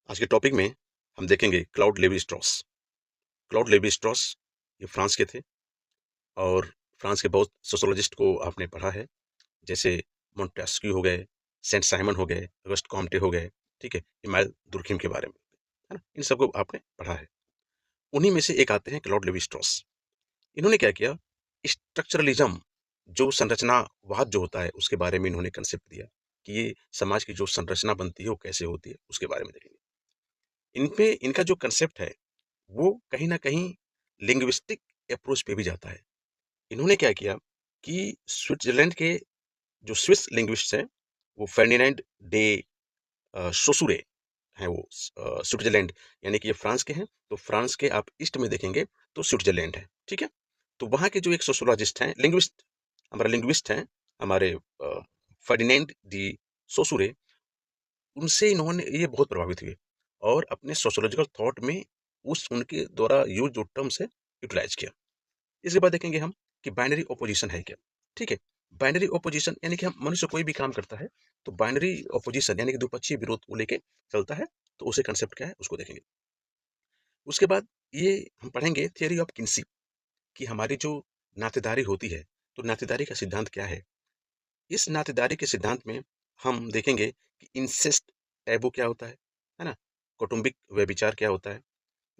आज के टॉपिक में हम देखेंगे cloud Levi Strauss. Cloud Levi Strauss ये फ्रांस के थे और फ्रांस के बहुत सोशोलॉजिस्ट को आपने पढ़ा है, जैसे मोंटेस्क्यू हो गए, सेंट साइमन हो गए, अगस्ट कॉम्टे हो गए, ठीक है, इमाइल दुर्खिम के बारे में, है ना? इन सबको आपने पढ़ा है। उन्हीं में से एक आते हैं क्लाउड लेवी स्ट्रॉस। इन्होंने क्या किया, स्ट्रक्चरलिज्म जो संरचनावाद जो होता है उसके बारे में इन्होंने कंसेप्ट दिया कि ये समाज की जो संरचना बनती है वो कैसे होती है, उसके बारे में देखेंगे। इनपे इनका जो कंसेप्ट है वो कहीं न कहीं लिंग्विस्टिक अप्रोच पे भी जाता है। इन्होंने क्या किया कि स्विट्ज़रलैंड के जो स्विस लिंग्विस्ट्स हैं, वो फर्डिनेंड डे सोसुरे हैं वो स्विट्ज़रलैंड, यानी कि ये फ्रांस के हैं, तो फ्रांस के आप ईस्ट में देखेंगे तो स्विट्ज़रलैंड है, ठीक है? तो वहाँ के जो एक सोशियोलॉजिस्ट हैं, हमारा लिंग्विस्ट हैं, हमारे फर्डिनेंड डी सोसुरे, उनसे इन्होंने ये बहुत प्रभावित हुए और अपने सोशियोलॉजिकल थॉट में उस उनके द्वारा यूज़ जो टर्म्स है, यूटिलाइज़ किया। इसके बाद देखेंगे हम कि बाइनरी ऑपोजिशन है क्या? ठीक है? बाइनरी ऑपोजिशन यानी कि हम मनुष्य कोई भी काम करता है, तो बाइनरी ऑपोजिशन यानी कि द्विपक्षीय विरोध को लेके चलता है, तो उसे कांसेप्ट क्या है, उसको देखेंगे। उसके बाद ये हम पढ़ेंगे थियरी ऑफ किनशिप कि हमारी जो नातेदारी होती है, तो नातेदारी का सिद्धांत क्या है? इस नातेदारी के सिद्धांत में हम देखेंगे कि इंसेस्ट टैबू क्या होता है ना? कौटुंबिक व्यभिचार क्या होता है?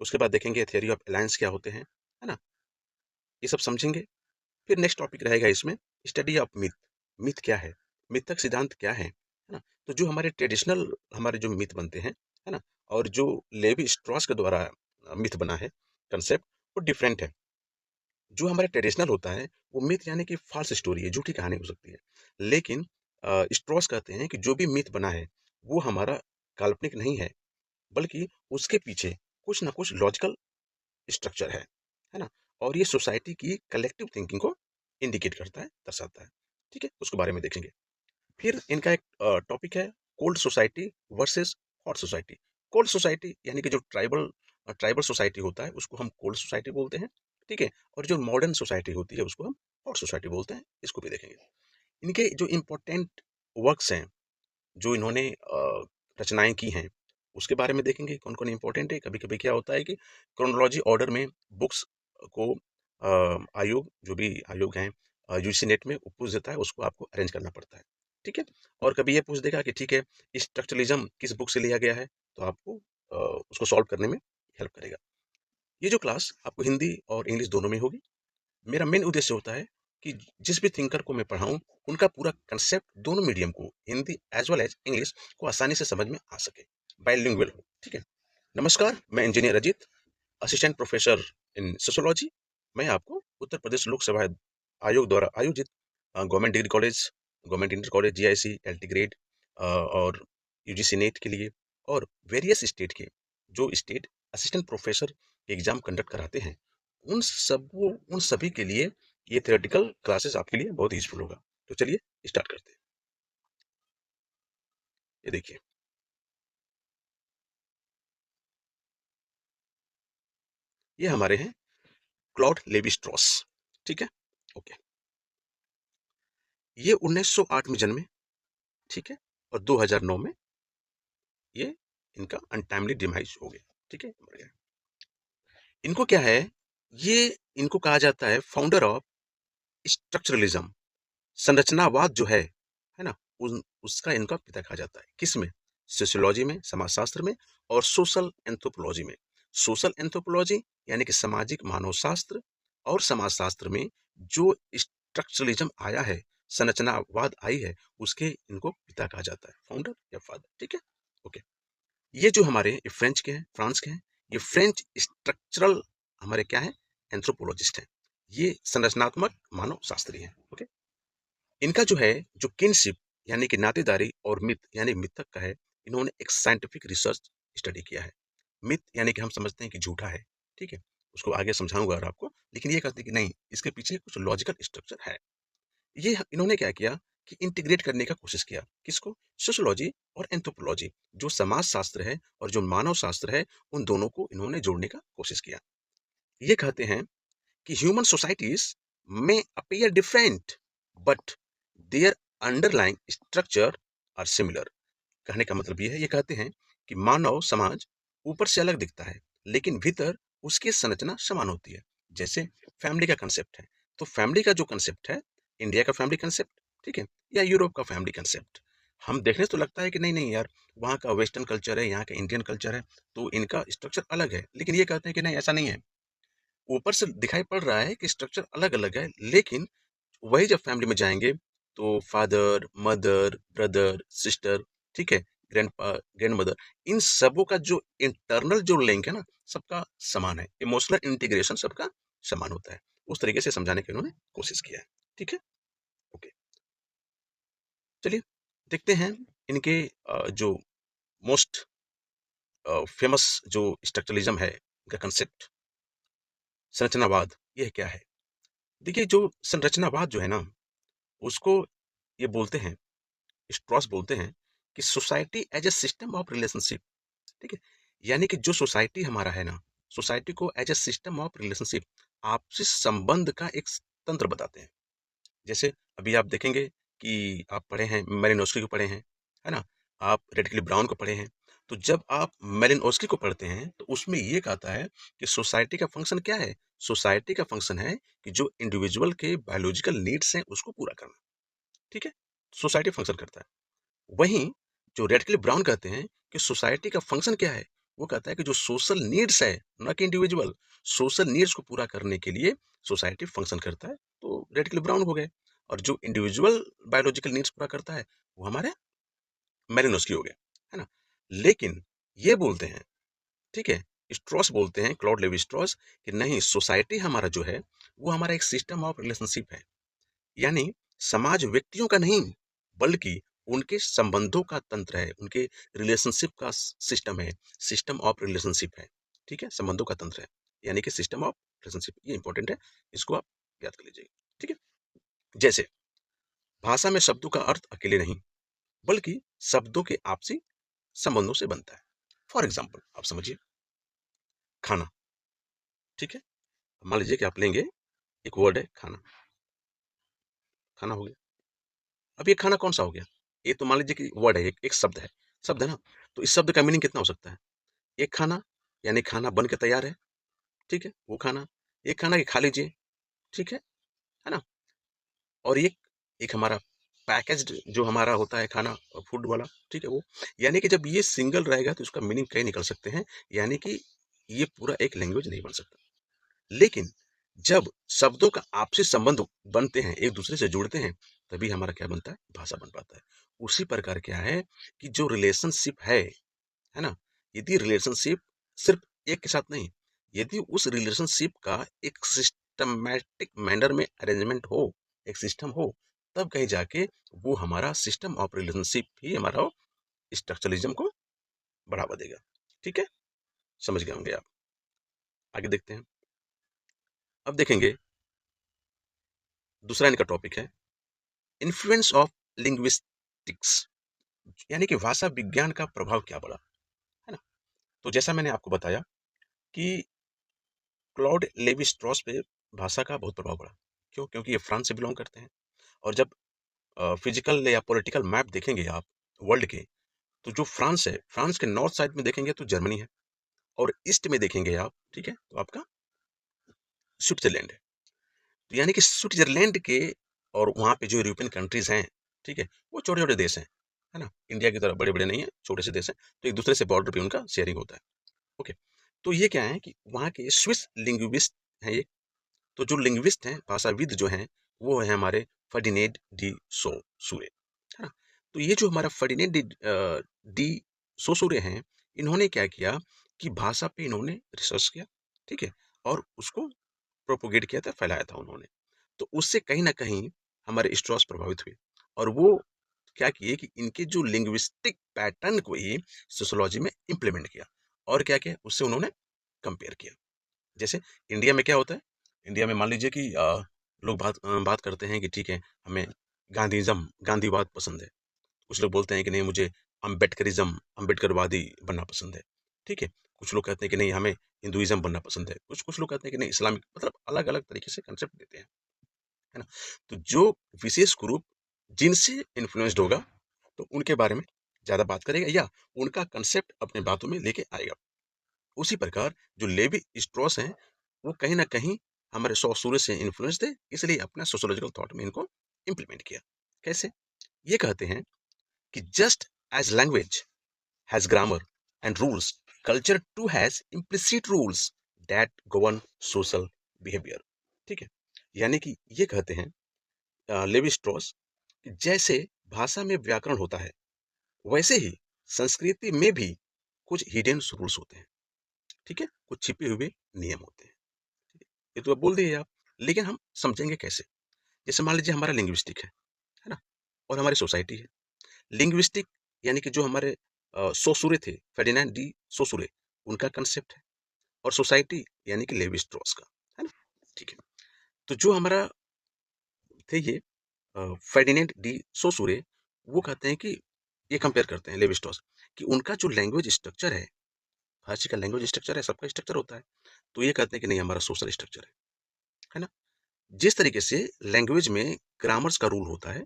उसके बाद देखेंगे थियरी ऑफ अलायंस क्या होते हैं, है ना? ये सब समझेंगे। फिर नेक्स्ट टॉपिक रहेगा इसमें स्टडी ऑफ मिथ। मिथ क्या है? मिथक सिद्धांत क्या है ना? तो जो हमारे ट्रेडिशनल हमारे जो मिथ बनते हैं, है ना? और जो लेवी स्ट्रॉस के द्वारा मिथ बना है, कंसेप्ट, वो डिफरेंट है। जो हमारा ट्रेडिशनल होता है वो मिथ यानी कि फॉल्स स्टोरी है, झूठी कहानी हो सकती है। लेकिन स्ट्रॉस कहते हैं कि जो भी मिथ बना है वो हमारा काल्पनिक नहीं है, बल्कि उसके पीछे कुछ ना कुछ लॉजिकल स्ट्रक्चर है ना? और ये सोसाइटी की कलेक्टिव थिंकिंग को इंडिकेट करता है, दर्शाता है। ठीक है? उसके बारे में देखेंगे। फिर इनका एक टॉपिक है cold society versus hot society. Cold society यानी कि जो ट्राइबल सोसाइटी होता है उसको हम कोल्ड सोसाइटी बोलते हैं, ठीक है? और जो मॉडर्न सोसाइटी होती है उसको हम हॉट सोसाइटी बोलते हैं, इसको भी देखेंगे। इनके जो इम्पोर्टेंट वर्क्स हैं, जो इन्होंने रचनाएँ की हैं, उसके बारे में देखेंगे कौन-कौन इम्पोर्टेंट है। कभी-कभी क्या होता है कि क्रोनोलॉजी ऑर्डर में बुक्स को आयोग जो भी आयोग हैं यूजीसी नेट में वो पूछ देता है, उसको आपको अरेंज करना पड़ता है। ठीक है? और कभी ये पूछ देगा कि ठीक है, स्ट्रक्चरलिज़्म किस बुक से लिया गया है, तो आपको अ, उसको सॉल्व करने में हेल्प करेगा। ये जो क्लास आपको हिंदी और इंग्लिश दोनों में होगी। मेरा मेन उद्देश्य होता है कि जिस भी थिंकर को मैं पढ़ाऊँ, उनका पूरा कंसेप्ट दोनों मीडियम को, Hindi as well as English को आसानी से समझ में आ सके, बाइलिंगुअल हो, ठीक है? नमस्कार, मैं engineer Ajit, assistant professor in sociology. मैं आपको उत्तर प्रदेश लोक सेवा आयोग द्वारा आयोजित government degree college, government inter college, GIC, LT grade और यूजीसी नेट के लिए और वेरियस स्टेट के जो state assistant professor exam conduct कराते हैं, उन सभी के लिए ये थ्योरेटिकल क्लासेस आपके लिए बहुत यूजफुल होगा। तो चलिए स्टार्ट करते हैं। ये देखिए, ये हमारे हैं क्लॉड लेवी स्ट्रॉस, ठीक है? ओके। ये 1908 में जन्मे, ठीक है? और 2009 में ये इनका अनटाइमली डिमाइज हो गया, ठीक है? मर गया। इनको क्या है, ये इनको कहा जाता है फाउंडर ऑफ स्ट्रक्चरलिज्म। संरचनावाद जो है ना? उसका इनका पिता कहा जाता है। किसमें? सोशियोलॉजी में, समाजशास्त्र में और सोशल एंथ्रोपोलॉजी में। सोशल एंथ्रोपोलॉजी यानी कि सामाजिक मानवशास्त्र और समाजशास्त्र में जो स्ट्रक्चरलिज्म आया है, संरचनावाद आई है, उसके इनको पिता कहा जाता है, फाउंडर या फादर, ठीक है? ओके। ये जो हमारे ये फ्रेंच के हैं, फ्रांस के हैं, ये फ्रेंच स्ट्रक्चरल हमारे क्या हैं? एंथ्रोपोलॉजिस्ट हैं। ये संरचनात्मक मानव शास्त्री हैं, ओके। इनका जो है जो किनशिप यानी कि नातेदारी और मिथ यानी मिथक का है, इन्होंने एक साइंटिफिक रिसर्च स्टडी किया है। मिथ यानी कि हम समझते हैं कि झूठा है, ठीक है? उसको आगे समझाऊंगा और आपको, लेकिन ये कहते हैं कि नहीं, इसके पीछे कुछ लॉजिकल स्ट्रक्चर है। इन्होंने क्या किया कि इंटीग्रेट करने का कोशिश किया, किसको? सोशियोलॉजी और एंथ्रोपोलॉजी, जो समाज शास्त्र है और जो मानव शास्त्र है, उन दोनों को इन्होंने जोड़ने का कोशिश किया। ये कहते हैं कि ह्यूमन सोसाइटीज में appear different but their underlying structure are similar. कहने का मतलब ये है, ये कहते हैं कि मानव समाज ऊपर से अलग दिखता है, लेकिन भीतर उसकी संरचना समान होती है। जैसे फैमिली का कंसेप्ट है, तो फैमिली का जो कंसेप्ट है, इंडिया का फैमिली कंसेप्ट, ठीक है, या यूरोप का फैमिली कंसेप्ट, हम देखने से तो लगता है कि नहीं नहीं यार, वहाँ का वेस्टर्न कल्चर है, यहाँ का इंडियन कल्चर है, तो इनका स्ट्रक्चर अलग है। लेकिन ये कहते हैं कि नहीं, ऐसा नहीं है। ऊपर से दिखाई पड़ रहा है कि स्ट्रक्चर अलग अलग है, लेकिन वही जब फैमिली में जाएंगे तो फादर, मदर, ब्रदर, सिस्टर, ठीक है, ग्रैंड मदर, इन सबों का जो इंटरनल जो लिंक है ना, सबका समान है। इमोशनल इंटीग्रेशन सबका समान होता है। उस तरीके से समझाने की उन्होंने कोशिश किया है। ठीक है, ओके, चलिए देखते हैं इनके जो मोस्ट फेमस जो स्ट्रक्चरलिज्म है, इनका कंसेप्ट संरचनावाद, ये क्या है। देखिए, जो संरचनावाद जो है ना, उसको ये बोलते हैं, स्ट्रॉस बोलते हैं कि society as a system of relationship. ठीक है, यानी कि जो सोसाइटी हमारा है ना, सोसाइटी को as a system of relationship, आपसी संबंध का एक तंत्र बताते हैं। जैसे अभी आप देखेंगे कि आप पढ़े हैं, मेलिनोस्की को पढ़े हैं, है ना, आप रेडक्लिफ ब्राउन को पढ़े हैं। तो जब आप मेलिनोस्की को पढ़ते हैं तो उसमें ये कहता है कि सोसाइटी का फंक्शन क्या है। सोसाइटी का फंक्शन है कि जो इंडिविजुअल के बायोलॉजिकल नीड्स हैं उसको पूरा करना। ठीक है, सोसाइटी फंक्शन करता है। वहीं जो रेडक्लिफ ब्राउन कहते हैं कि सोसाइटी का फंक्शन क्या है, वो कहता है कि जो सोशल नीड्स है, ना कि इंडिविजुअल, सोशल नीड्स को पूरा करने के लिए सोसाइटी फंक्शन करता है। तो रेडक्लिफ ब्राउन हो गए। और जो इंडिविजुअल बायोलॉजिकल नीड्स पूरा करता है वो हमारे मेलिनोस्की हो गए, है ना। लेकिन ये बोलते हैं, ठीक है, स्ट्रॉस बोलते हैं, क्लॉड लेवी स्ट्रॉस, कि नहीं, सोसाइटी हमारा जो है वो हमारा एक सिस्टम ऑफ रिलेशनशिप है। यानी समाज व्यक्तियों का नहीं, बल्कि उनके संबंधों का तंत्र है, उनके रिलेशनशिप का सिस्टम है, सिस्टम ऑफ रिलेशनशिप है। ठीक है, संबंधों का तंत्र है, यानी कि सिस्टम ऑफ रिलेशनशिप, ये इंपॉर्टेंट है, इसको आप याद कर लीजिएगा। ठीक है, जैसे भाषा में शब्दों का अर्थ अकेले नहीं, बल्कि शब्दों के आपसी संबंधों से बनता है। फॉर एग्जाम्पल आप समझिए, खाना, ठीक है, मान लीजिए कि आप लेंगे, एक वर्ड है खाना, खाना हो गया। अब ये खाना कौन सा हो गया, ये तो मान लीजिए कि वर्ड है, एक शब्द है, शब्द है ना। तो इस शब्द का मीनिंग कितना हो सकता है। एक खाना, यानी खाना बन के तैयार है, ठीक है, वो खाना। एक खाना कि खा लीजिए, ठीक है ना। और एक एक हमारा पैकेज्ड जो हमारा होता है खाना, फूड वाला, ठीक है, वो, यानी कि जब ये सिंगल रहेगा तो उसका मीनिंग कई निकल सकते हैं, यानी कि ये पूरा एक लैंग्वेज नहीं बन सकता। लेकिन जब शब्दों का आपसी संबंध बनते हैं, एक दूसरे से जुड़ते हैं, तभी हमारा क्या बनता है, भाषा बन पाता है। उसी प्रकार क्या है कि जो रिलेशनशिप है ना, यदि रिलेशनशिप सिर्फ एक के साथ नहीं, यदि उस रिलेशनशिप का एक सिस्टमैटिक मैनर में अरेंजमेंट हो, एक सिस्टम हो, तब कहीं जाके वो हमारा सिस्टम ऑफ रिलेशनशिप ही हमारा स्ट्रक्चरलिज्म को बढ़ावा देगा। ठीक है, समझ गए होंगे आप। आगे देखते हैं। अब देखेंगे दूसरा इनका टॉपिक है इन्फ्लुएंस ऑफ लिंग्विस्टिक्स, यानी कि भाषा विज्ञान का प्रभाव क्या पड़ा, है ना। तो जैसा मैंने आपको बताया कि क्लॉड लेवी स्ट्रॉस पे भाषा का बहुत प्रभाव पड़ा। क्यों, क्योंकि ये फ्रांस से बिलोंग करते हैं। और जब फिजिकल या पॉलिटिकल मैप देखेंगे आप वर्ल्ड के, तो जो फ्रांस है, फ्रांस के नॉर्थ साइड में देखेंगे तो जर्मनी है, और ईस्ट में देखेंगे आप, ठीक है, तो आपका स्विट्जरलैंड है। तो यानी कि स्विट्जरलैंड के, और वहाँ पे जो यूरोपियन कंट्रीज हैं, ठीक है, वो छोटे छोटे देश हैं, है ना, इंडिया की तरह बड़े बड़े नहीं है, छोटे से देश हैं, तो एक दूसरे से बॉर्डर पे उनका शेयरिंग होता है। ओके, तो ये क्या है कि वहाँ के स्विस लिंग्विस्ट हैं ये। तो जो लिंग्विस्ट हैं, भाषाविद जो हैं, वो है हमारे फर्डिनेंड डी सोसूरे, है ना। तो ये जो हमारा फर्डिनेंड डी सोसूरे हैं, इन्होंने क्या किया कि भाषा पे इन्होंने रिसर्च किया, ठीक है, और उसको प्रोपोगेट किया था, फैलाया था उन्होंने। तो उससे कहीं ना कहीं हमारे स्ट्रॉस प्रभावित हुए, और वो क्या किए कि इनके जो लिंग्विस्टिक पैटर्न को ही सोशोलॉजी में इम्प्लीमेंट किया, और क्या किया, उससे उन्होंने कंपेयर किया। जैसे इंडिया में क्या होता है, इंडिया में मान लीजिए कि लोग बात करते हैं कि ठीक है, हमें गांधीज़म, गांधीवाद पसंद है। कुछ लोग बोलते हैं कि नहीं, मुझे अम्बेडकरिज्म, अम्बेडकरवादी बनना पसंद है, ठीक है। कुछ लोग कहते हैं कि नहीं, हमें हिंदुइज्म बनना पसंद है। कुछ कुछ लोग कहते हैं कि नहीं, इस्लामिक, मतलब अलग अलग तरीके से कंसेप्ट देते हैं, है ना। तो जो विशेष ग्रुप जिनसे इन्फ्लुएंस्ड होगा, तो उनके बारे में ज़्यादा बात करेगा या उनका कंसेप्ट अपने बातों में लेके आएगा। उसी प्रकार जो लेवी स्ट्रॉस हैं, वो कहीं न कहीं हमारे सॉसूरे से इन्फ्लुएंस थे, इसलिए अपना सोशियोलॉजिकल थॉट में इनको इम्प्लीमेंट किया। कैसे? ये कहते हैं कि just as language has grammar and rules, culture too has implicit rules that govern social behaviour. ठीक है? यानी कि ये कहते हैं लेवी स्ट्रॉस कि जैसे भाषा में व्याकरण होता है, वैसे ही संस्कृति में भी कुछ हिडन रूल्स होते हैं। ठीक है? कुछ छिपे हुए नियम होते हैं। ये तो अब बोल दिए आप, लेकिन हम समझेंगे कैसे? जैसे मान लीजिए हमारा लिंग्विस्टिक है ना? और हमारी सोसाइटी है। लिंग्विस्टिक यानी कि जो हमारे सोसूरे थे, फर्डिनेंड डी सोसूरे, उनका कांसेप्ट है, और सोसाइटी यानी कि लेवी स्ट्रॉस का, है ना? ठीक है। तो जो हमारा थे ये फर्डिनेंड डी सोसूरे, वो कहते हैं कि ये कंपेयर करते हैं लेवी स्ट्रॉस कि उनका जो लैंग्वेज स्ट्रक्चर है, हर चीज़ का लैंग्वेज स्ट्रक्चर है, सबका स्ट्रक्चर होता है। तो ये कहते हैं कि नहीं, हमारा सोशल स्ट्रक्चर है ना? जिस तरीके से लैंग्वेज में ग्रामर्स का रूल होता है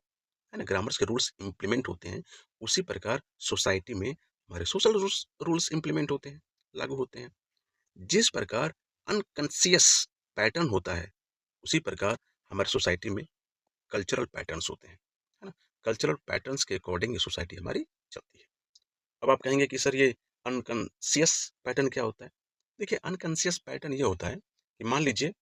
ना, ग्रामर्स के रूल्स इंप्लीमेंट होते हैं, उसी प्रकार सोसाइटी में हमारे सोशल रूल्स रूल्स इंप्लीमेंट होते हैं, लागू होते हैं। जिस प्रकार अनकॉन्शियस पैटर्न होता है, उसी प्रकार हमारी सोसाइटी में कल्चरल पैटर्न्स होते हैं, है ना? कल्चरल पैटर्न्स के अकॉर्डिंग ये सोसाइटी हमारी चलती है। अब आप कहेंगे कि सर ये अनकॉन्शियस पैटर्न क्या होता है? देखिए, अनकॉन्शियस पैटर्न ये होता है कि मान लीजिए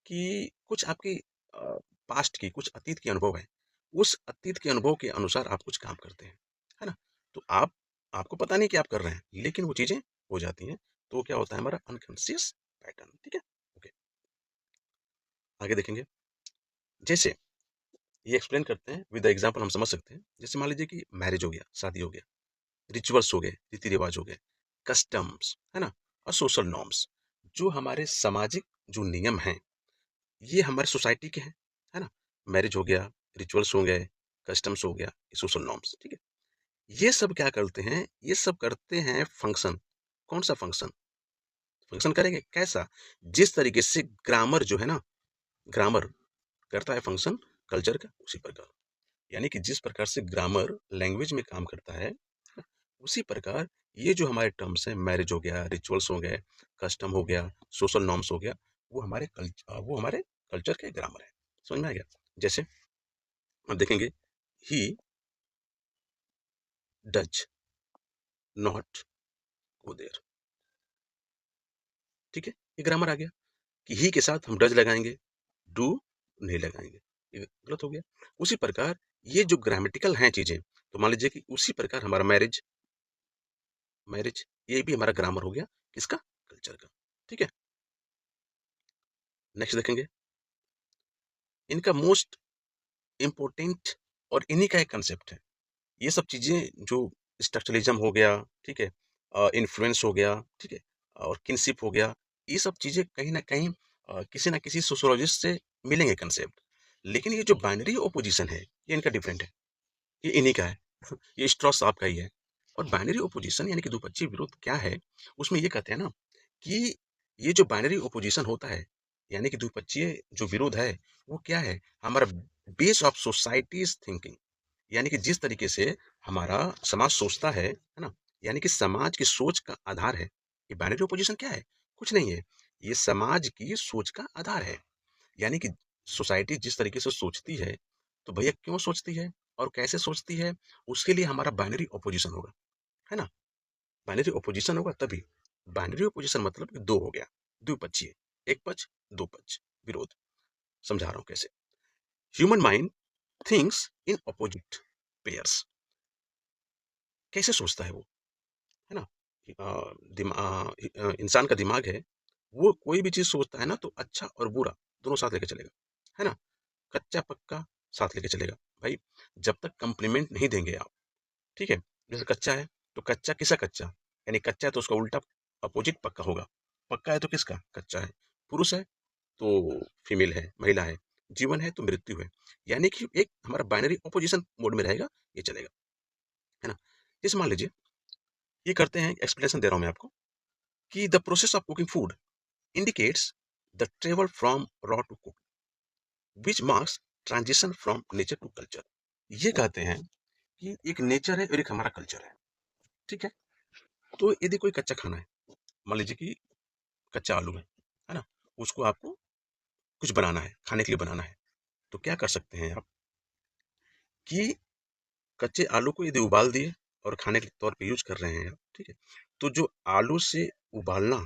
कि कुछ आपकी पास्ट की, कुछ अतीत के अनुभव है। उस अतीत के अनुभव के अनुसार आप कुछ काम करते हैं, है ना? तो आपको पता नहीं कि आप कर रहे हैं, लेकिन वो चीज़ें हो जाती हैं। तो वो क्या होता है, हमारा अनकॉन्शियस पैटर्न, ठीक है? ओके, आगे देखेंगे। जैसे ये एक्सप्लेन करते हैं विद द एग्जांपल, हम समझ सकते हैं। जैसे मान लीजिए कि मैरिज हो गया, शादी हो गया, रिचुअल्स हो गए, रीति-रिवाज हो गए, कस्टम्स, है ना? और सोशल नॉर्म्स, जो हमारे सामाजिक जो नियम हैं, ये हमारे सोसाइटी के हैं, है ना? मैरिज हो गया, रिचुअल्स हो गए, कस्टम्स हो गया, सोशल नॉर्म्स, ठीक है? ये सब क्या करते हैं? ये सब करते हैं फंक्शन। कौन-सा फंक्शन? फंक्शन करेंगे कैसा? जिस तरीके से ग्रामर जो है ना, ग्रामर करता है फंक्शन कल्चर का, उसी प्रकार। यानी कि जिस प्रकार से ग्रामर लैंग्वेज में काम करता है, उसी प्रकार ये जो हमारे टर्म्स हैं, मैरिज हो गया, रिचुअल्स हो गए, कस्टम हो गया, सोशल नॉर्म्स हो गया, वो हमारे कल्चर के ग्रामर है। समझ में आ गया? जैसे हम देखेंगे, he does not go there, ठीक है? ये ग्रामर आ गया कि ही के साथ हम डज लगाएंगे, डू नहीं लगाएंगे, ये गलत हो गया। उसी प्रकार ये जो ग्रामेटिकल हैं चीजें, तो मान लीजिए कि उसी प्रकार हमारा मैरिज, मैरिज ये भी हमारा ग्रामर हो गया, किसका? कल्चर का, ठीक है? नेक्स्ट देखेंगे, इनका मोस्ट इम्पोर्टेंट और इन्हीं का एक कंसेप्ट है। ये सब चीज़ें जो स्ट्रक्चरलिज्म हो गया, ठीक है? इन्फ्लुएंस हो गया, ठीक है? और किनशिप हो गया, ये सब चीज़ें कहीं न कहीं किसी न किसी सोशियोलॉजिस्ट से मिलेंगे कंसेप्ट। लेकिन ये जो बाइनरी ओपोज़िशन है, ये इनका डिफरेंट है, ये इन्हीं का है। ये स्ट्रॉस साहब का ही है। और बाइनरी ओपोज़िशन यानी कि द्विपक्षीय विरोध क्या है? उसमें ये कहते हैं ना कि ये जो बाइनरी ओपोज़िशन होता है, यानी कि द्विपक्षीय जो विरोध है, वो क्या है? हमारा बेस ऑफ सोसाइटीज़ थिंकिंग, यानी कि जिस तरीके से हमारा समाज सोचता है ना? यानी कि समाज की सोच का आधार है। ये बाइनरी ओपोज़िशन क्या है? कुछ नहीं है। ये समाज की सोच का आधार है। यानी कि सोसाइटी जिस तरीके से सोचती है, तो भैया क्यों सोचती है और कैसे सोचती है, उसके लिए हमारा बाइनरी ऑपोजिशन होगा, है ना? बाइनरी ऑपोजिशन होगा तभी। बाइनरी ऑपोजिशन मतलब कि 2 हो गया, द्विपक्षीय, एक पक्ष, 2 पक्ष, विरोध। समझा रहा हूँ कैसे। Human mind thinks in opposite pairs, कैसे सोचता है वो, है ना? इंसान का दिमाग है, वो कोई भी चीज़ सोचता है ना, तो अच्छा और बुरा दोनों साथ लेके चलेगा, है ना? कच्चा-पक्का साथ लेके चलेगा। भाई, जब तक कॉम्प्लीमेंट नहीं देंगे आप, ठीक है? जैसे कच्चा है, तो कच्चा किसका कच्चा? यानी कच्चा है तो उसका उल्टा अपोजिट पक्का होगा। पक्का है तो किसका? कच्चा है। पुरुष है तो फीमेल है, महिला है। जीवन है तो मृत्यु है। यानी कि एक हमारा बाइनरी अपोजिशन मोड में रहेगा, ये चलेगा, है ना? जैसे मान लीजिए, ये करते हैं, एक्सप्लेनेशन दे रहा हूँ मैं आपको कि the process of cooking food indicates the travel from raw to cook, which marks transition from nature to culture. ये कहते हैं कि एक नेचर है और एक हमारा कल्चर है। ठीक है। तो यदि कोई कच्चा खाना है, मान लीजिए कि कच्चा आलू है ना, उसको आपको कुछ बनाना है, खाने के लिए बनाना है, तो क्या कर सकते हैं आप कि कच्चे आलू को यदि उबाल दिए और खाने के तौर पे यूज कर रहे हैं आप, ठीक है, तो जो आलू से उबालना,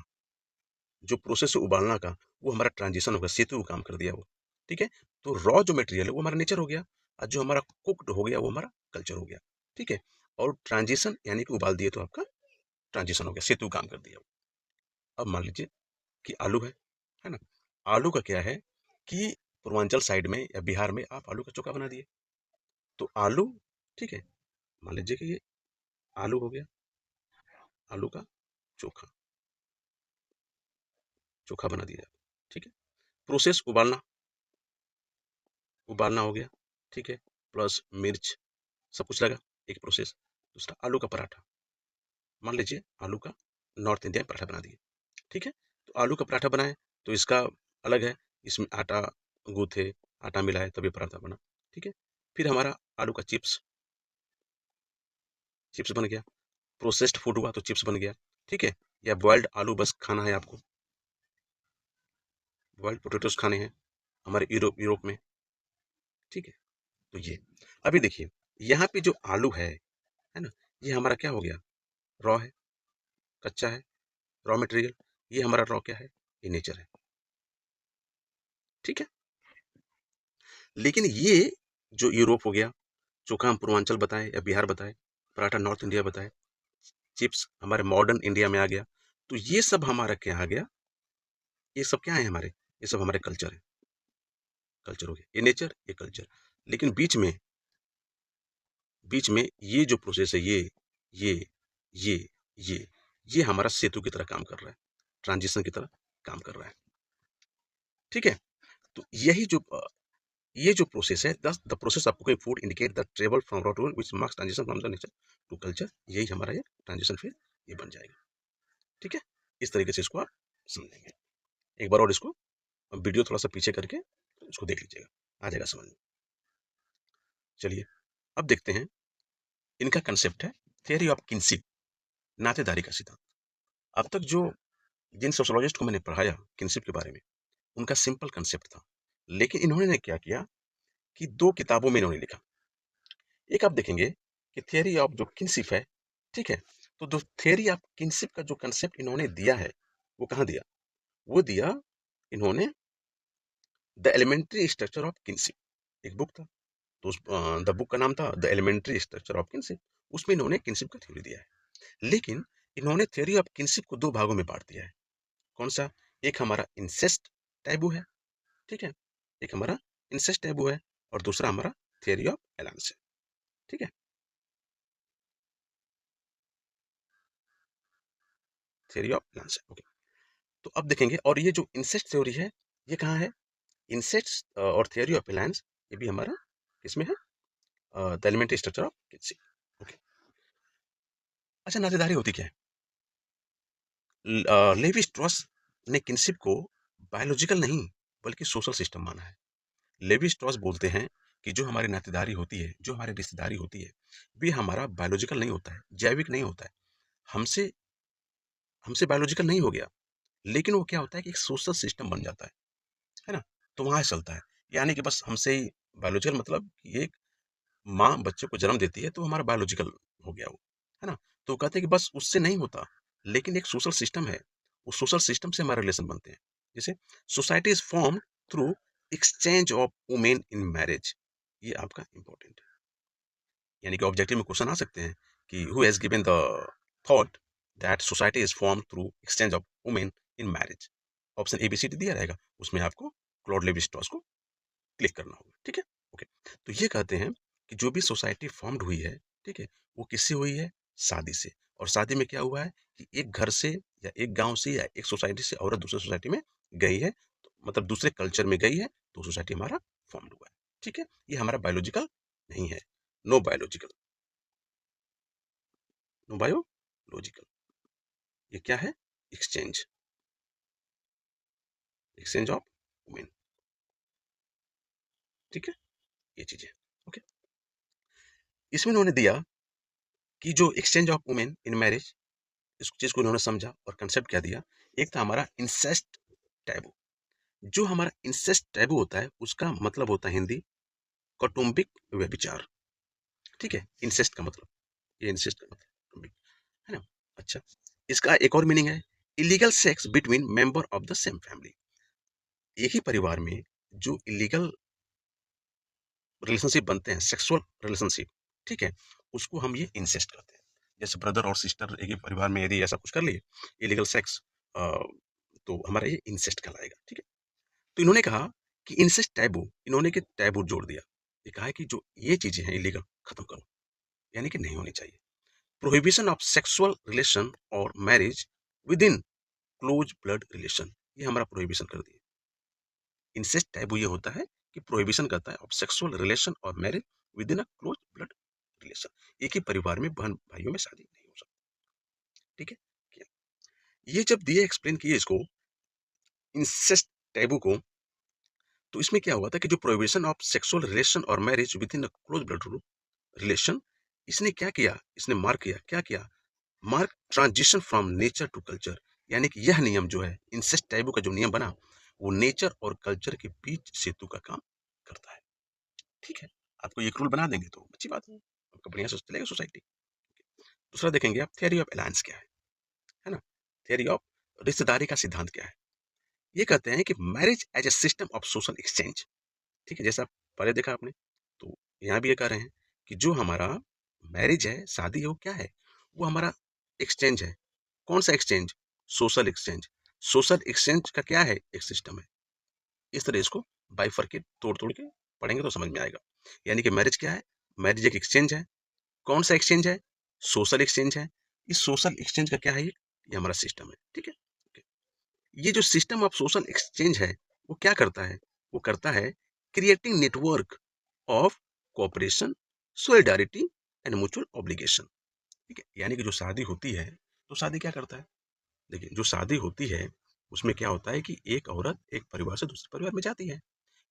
जो प्रोसेस है उबालना का, वो हमारा ट्रांजिशन होगा, सेतु का काम कर दिया वो, ठीक है। तो रॉ जो मटेरियल है वो हमारा नेचर हो गया, और जो हमारा कुक्ड हो गया वो हमारा कल्चर हो गया, ठीक है। और ट्रांजिशन यानी कि उबाल दिए तो आपका ट्रांजिशन हो गया, सेतु काम कर दिया। अब मान लीजिए कि आलू है ना, आलू का क्या है कि पूर्वांचल साइड में या बिहार में आप आलू का चोखा बना दिए, तो आलू, ठीक है, मान लीजिए कि ये आलू हो गया, आलू का चोखा, चोखा बना दिया, ठीक है। प्रोसेस उबालना, उबालना हो गया, ठीक है, प्लस मिर्च, सब कुछ लगा, एक प्रोसेस। दूसरा आलू का पराठा, मान लीजिए आलू का नॉर्थ इंडियन पराठा बना दिए, ठीक है। तो आलू का पराठा बनाए तो इसका अलग है, इसमें आटा गूथे, आटा मिलाए तभी पराठा बना, ठीक है। फिर हमारा आलू का चिप्स, चिप्स बन गया, प्रोसेस्ड फूड हुआ तो चिप्स बन गया, ठीक है। या बॉइल्ड आलू बस खाना है आपको, बॉइल्ड पोटेटोज खाने हैं हमारे यूरोप यूरोप में, ठीक है। तो ये अभी देखिए, यहाँ पे जो आलू है ना, ये हमारा क्या हो गया, रॉ है, कच्चा है, रॉ मटेरियल। ये हमारा रॉ क्या है, ये नेचर है, ठीक है। लेकिन ये जो यूरोप हो गया, चोखा हम पूर्वांचल बताएं या बिहार बताएं, पराठा नॉर्थ इंडिया बताएं, चिप्स हमारे मॉडर्न इंडिया में आ गया, तो ये सब हमारा क्या आ गया, ये सब क्या है हमारे, ये सब हमारे कल्चर है, कल्चर हो गया, ये नेचर, ये कल्चर। लेकिन बीच में ये जो प्रोसेस है, ये ये ये ये हमारा सेतु की तरह काम कर रहा है, ट्रांजिशन की तरह काम कर रहा है, ठीक है। तो यही जो ये जो प्रोसेस है, the process of cooking food indicate the travel from raw to which marks transition from the nature to culture, यही हमारा ये ट्रांजिशन फिर ये बन जाएगा, ठीक है। इस तरीके से इसको आप समझेंगे। एक बार और इसको वीडियो थोड़ा सा पीछे करके इसको देख लीजिएगा, आ जाएगा समझ में। चलिए अब देखते हैं, इनका कंसेप्ट है थियरी ऑफ किनशिप, नातेदारी का सिद्धांत। अब तक जो जिन सोशोलॉजिस्ट को मैंने पढ़ाया किनशिप के बारे में, उनका सिंपल कंसेप्ट था, लेकिन इन्होंने क्या किया कि दो किताबों में इन्होंने लिखा। एक आप देखेंगे कि थियरी ऑफ जो किनशिप है, ठीक है, तो जो थियरी ऑफ किनशिप का जो कंसेप्ट इन्होंने दिया है, वो कहाँ दिया, वो दिया इन्होंने the elementary structure of kinship, एक बुक था, तो उस द बुक का नाम था the elementary structure of kinship, उसमें इन्होंने किनशिप का थ्योरी दिया है। लेकिन इन्होंने थ्योरी ऑफ किनशिप को दो भागों में बांट दिया है। कौन सा, एक हमारा इंसेस्ट टैबू है, ठीक है, एक हमारा इंसेस्ट टैबू है, और दूसरा हमारा थ्योरी ऑफ एलायंस है, ठीक है, थ्योरी ऑफ एलायंस है, ओके। तो अब देखेंगे, और ये जो इंसेस्ट थ्योरी है, ये कहाँ है, इंसेक्ट्स और थ्योरी ऑफ एलायंस, ये भी हमारा किसमें है, the elementary structure of kinship, okay. अच्छा, नातेदारी होती क्या है, लेवी स्ट्रॉस ने किनशिप को बायोलॉजिकल नहीं बल्कि सोशल सिस्टम माना है। लेवी स्ट्रॉस बोलते हैं कि जो हमारी नातेदारी होती है, जो हमारी रिश्तेदारी होती है, भी हमारा बायोलॉजिकल नहीं होता है, जैविक नहीं होता है, हमसे हमसे बायोलॉजिकल नहीं हो गया, लेकिन वो क्या होता है कि एक सोशल सिस्टम बन जाता है ना, तो वहां से चलता है। यानी कि बस हमसे ही बायोलॉजिकल मतलब कि एक माँ बच्चे को जन्म देती है तो हमारा बायोलॉजिकल हो गया वो, है ना। तो कहते हैं कि बस उससे नहीं होता, लेकिन एक सोशल सिस्टम है, उस सोशल सिस्टम से हमारे रिलेशन बनते हैं। जैसे society is form through exchange of women in marriage, ये आपका इंपॉर्टेंट है। यानी कि ऑब्जेक्टिव में क्वेश्चन आ सकते हैं कि who has given the thought that society is form through exchange of women in marriage, option ABCD दिया रहेगा, उसमें आपको क्लॉड लेवी स्ट्रॉस को क्लिक करना होगा, ठीक है, ओके। तो ये कहते हैं कि जो भी सोसाइटी फॉर्म्ड हुई है, ठीक है, वो किससे हुई है, शादी से। और शादी में क्या हुआ है कि एक घर से या एक गांव से या एक सोसाइटी से औरत दूसरे सोसाइटी में गई है, तो मतलब दूसरे कल्चर में गई है, तो सोसाइटी हमारा फॉर्म्ड हुआ है, ठीक है। ये हमारा बायोलॉजिकल नहीं है, नो बायोलॉजिकल, नो बायोलॉजिकल, ये क्या है, एक्सचेंज, एक्सचेंज ऑफ वुमेन, ठीक है, ये चीजें, ओके। इसमें उन्होंने दिया कि जो exchange of women in marriage, इस चीज को इन्होंने समझा और कंसेप्ट क्या दिया। एक था हमारा इंसेस्ट टैबू। जो हमारा इंसेस्ट टैबू होता है उसका मतलब होता है हिंदी कौटुंबिक व्यभिचार। ठीक है, इंसेस्ट का मतलब, ये इंसेस्ट का मतलब कौटुंबिक, है ना। अच्छा, इसका एक और मीनिंग है illegal sex between member of the same family. एक ही परिवार में जो इलीगल रिलेशनशिप बनते हैं, सेक्सुअल रिलेशनशिप, ठीक है, उसको हम ये इंसेस्ट कहते हैं। जैसे ब्रदर और सिस्टर एक ही परिवार में यदि ऐसा कुछ कर लिए इलीगल सेक्स, तो हमारा ये इंसेस्ट कहलाएगा। ठीक है, तो इन्होंने कहा कि इंसेस्ट टैबू, इन्होंने के टैबू जोड़ दिया। ये कहा है कि जो ये चीजें हैं इलीगल, खत्म करो, यानी कि नहीं होनी चाहिए। प्रोहिबिशन ऑफ सेक्सुअल रिलेशन और marriage with in close blood relation, ये हमारा प्रोहिबिशन कर दिया। इंसेस्ट टैबू ये होता है कि प्रोहिबिशन करता है ऑफ सेक्सुअल रिलेशन और marriage within a close blood relation. एक ही परिवार में बहन भाइयों में शादी नहीं हो सकती। ठीक है, किया। ये जब दिए एक्सप्लेन किए इसको, इंसेस्ट टैबू को, तो इसमें क्या हुआ था कि जो प्रोहिबिशन ऑफ सेक्सुअल रिलेशन और marriage within a close blood relation, इसने क्या किया, इसने मार्क किया, क्या किया, mark transition from nature to culture. यानी कि यह नियम जो है, इंसेस्ट टैबू का जो नियम बना, वो नेचर और कल्चर के बीच सेतु का काम करता है। ठीक है, आपको एक रूल बना देंगे तो अच्छी बात है, आपका बढ़िया से चलेगा सोसाइटी। दूसरा देखेंगे आप, थियरी ऑफ अलायंस क्या है ना। थियरी ऑफ रिश्तेदारी का सिद्धांत क्या है। ये कहते हैं कि marriage as a system of social exchange. ठीक है, जैसा पहले देखा आपने, तो यहाँ भी ये कह रहे हैं कि जो हमारा मैरिज है, शादी है, वो क्या है, वो हमारा एक्सचेंज है। कौन सा exchange, social exchange. Social exchange का क्या है, एक सिस्टम है। इस तरह इसको बाइफरकेट तोड़ तोड़ के पढ़ेंगे तो समझ में आएगा। यानी कि मैरिज क्या है, मैरिज एक एक्सचेंज है। कौन सा एक्सचेंज है, सोशल एक्सचेंज है। इस सोशल एक्सचेंज का क्या है, ये हमारा सिस्टम है। ठीक है, ये जो सिस्टम ऑफ सोशल एक्सचेंज है, वो क्या करता है, वो करता है creating network of cooperation, solidarity and mutual obligation. ठीक है, यानी कि जो शादी होती है, तो शादी क्या करता है, देखिए जो शादी होती है उसमें क्या होता है कि एक औरत एक परिवार से दूसरे परिवार में जाती है,